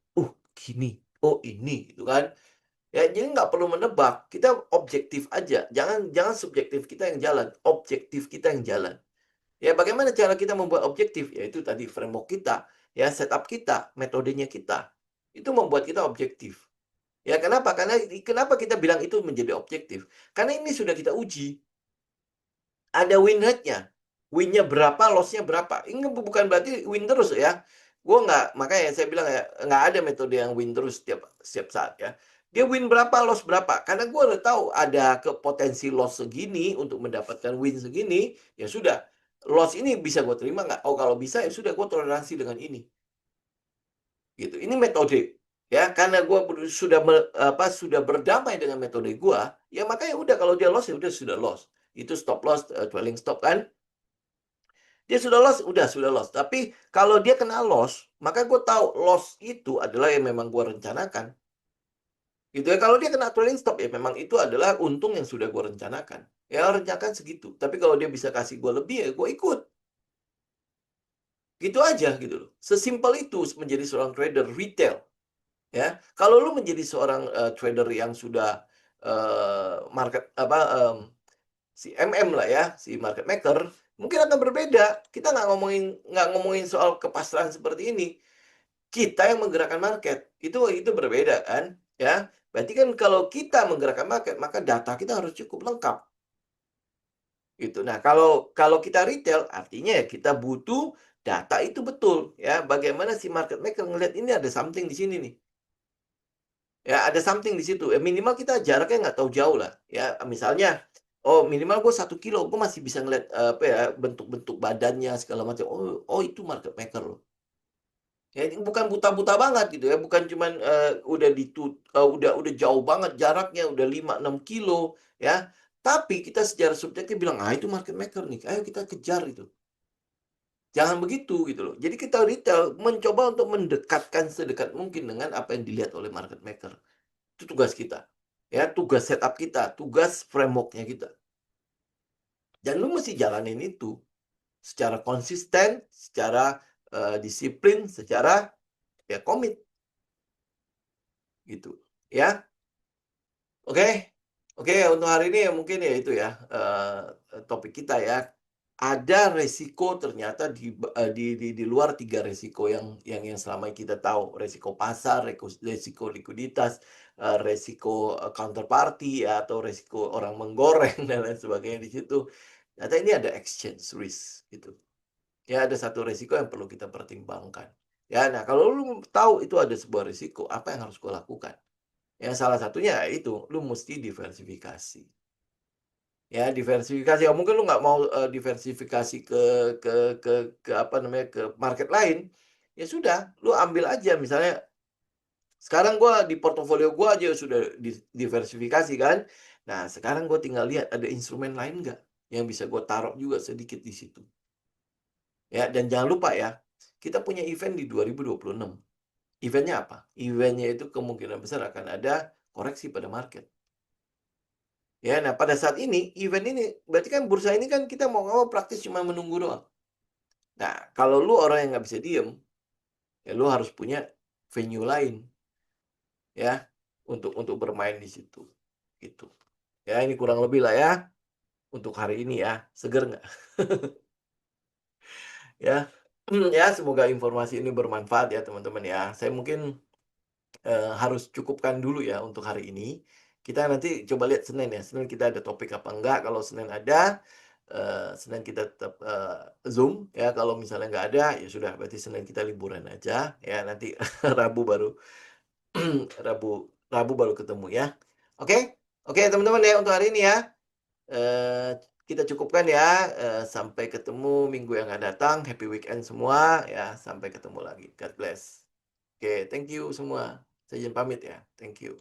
gini, ini, gitu kan. Ya, jadi nggak perlu menebak, kita objektif aja. Jangan jangan subjektif kita yang jalan, objektif kita yang jalan. Ya, bagaimana cara kita membuat objektif? Ya, itu tadi framework kita, ya, setup kita, metodenya kita. Itu membuat kita objektif. Ya, kenapa? Karena kenapa kita bilang itu menjadi objektif? Karena ini sudah kita uji. Ada win rate-nya. Win-nya berapa, loss-nya berapa. Ini bukan berarti win terus ya. Gue nggak, makanya saya bilang ya, nggak ada metode yang win terus setiap saat ya. Dia win berapa, loss berapa. Karena gue udah tahu ada potensi loss segini untuk mendapatkan win segini, ya sudah. Loss ini bisa gue terima nggak? Oh, kalau bisa ya sudah, gue toleransi dengan ini. Gitu. Ini metode. Ya, karena gue sudah berdamai dengan metode gue, ya makanya udah, kalau dia loss ya udah, sudah loss. Itu stop loss, trailing stop kan. Dia sudah loss. Tapi kalau dia kena loss, maka gue tahu loss itu adalah yang memang gue rencanakan. Gitu ya. Kalau dia kena trailing stop, ya memang itu adalah untung yang sudah gue rencanakan. Ya, rencanakan segitu. Tapi kalau dia bisa kasih gue lebih, ya gue ikut. Gitu aja gitu loh. Sesimpel itu menjadi seorang trader retail. Ya, kalau lu menjadi seorang trader yang sudah market apa si MM lah ya, si market maker, mungkin akan berbeda. Kita nggak ngomongin soal kepasrahan seperti ini. Kita yang menggerakkan market. Itu berbeda kan, ya. Berarti kan kalau kita menggerakkan market, maka data kita harus cukup lengkap. Gitu. Nah, kalau kalau kita retail, artinya ya kita butuh data itu betul, ya. Bagaimana si market maker ngelihat ini ada something di sini nih. Ya, ada something di situ. Minimal kita jaraknya nggak tahu jauh lah. Ya, misalnya, minimal gue 1 kilo, gue masih bisa ngeliat apa ya, bentuk-bentuk badannya segala macam. Oh itu market maker loh. Ya, ini bukan buta-buta banget gitu ya, bukan cuman udah jauh banget jaraknya, udah 5-6 kilo ya. Tapi kita secara subjektif bilang, itu market maker nih, ayo kita kejar itu. Jangan begitu gitu loh. Jadi kita retail mencoba untuk mendekatkan sedekat mungkin dengan apa yang dilihat oleh market maker. Itu tugas kita. Ya, tugas setup kita, tugas framework-nya kita. Dan lu mesti jalanin itu secara konsisten, secara disiplin, secara ya komit gitu. Ya. Oke. Oke, untuk hari ini ya mungkin ya itu ya topik kita ya. Ada resiko ternyata di luar 3 resiko yang selama ini kita tahu. Resiko pasar, resiko likuiditas, resiko counterparty ya, atau resiko orang menggoreng dan lain sebagainya di situ. Ternyata ini ada exchange risk gitu. Ya, ada satu resiko yang perlu kita pertimbangkan. Ya, nah kalau lu tahu itu ada sebuah resiko, apa yang harus gua lakukan? Ya salah satunya ya itu, lu mesti diversifikasi. Ya diversifikasi, ya mungkin lu nggak mau, diversifikasi ke ke ke apa namanya, ke market lain, ya sudah, lu ambil aja misalnya sekarang gua di portofolio gua aja sudah diversifikasi kan. Nah sekarang gua tinggal lihat ada instrumen lain nggak, yang bisa gua taruh juga sedikit di situ. Ya, dan jangan lupa ya, kita punya event di 2026. Event-nya apa? Event-nya itu kemungkinan besar akan ada koreksi pada market. Ya, nah pada saat ini, event ini, berarti kan bursa ini kan kita mau nggak mau praktis cuma menunggu doang. Nah, kalau lu orang yang nggak bisa diem, ya lu harus punya venue lain, ya, untuk bermain di situ, gitu. Ya, ini kurang lebih lah ya, untuk hari ini ya. Seger nggak? Ya, ya semoga informasi ini bermanfaat ya teman-teman ya. Saya mungkin harus cukupkan dulu ya untuk hari ini. Kita nanti coba lihat Senin ya. Senin kita ada topik apa enggak. Kalau Senin ada, Senin kita tetap Zoom ya. Kalau misalnya nggak ada, ya sudah berarti Senin kita liburan aja ya. Nanti Rabu baru Rabu Rabu baru ketemu ya. Oke? Oke teman-teman ya untuk hari ini ya. Kita cukupkan ya. Sampai ketemu minggu yang akan datang. Happy weekend semua ya. Sampai ketemu lagi. God bless. Oke, thank you semua. Saya izin pamit ya. Thank you.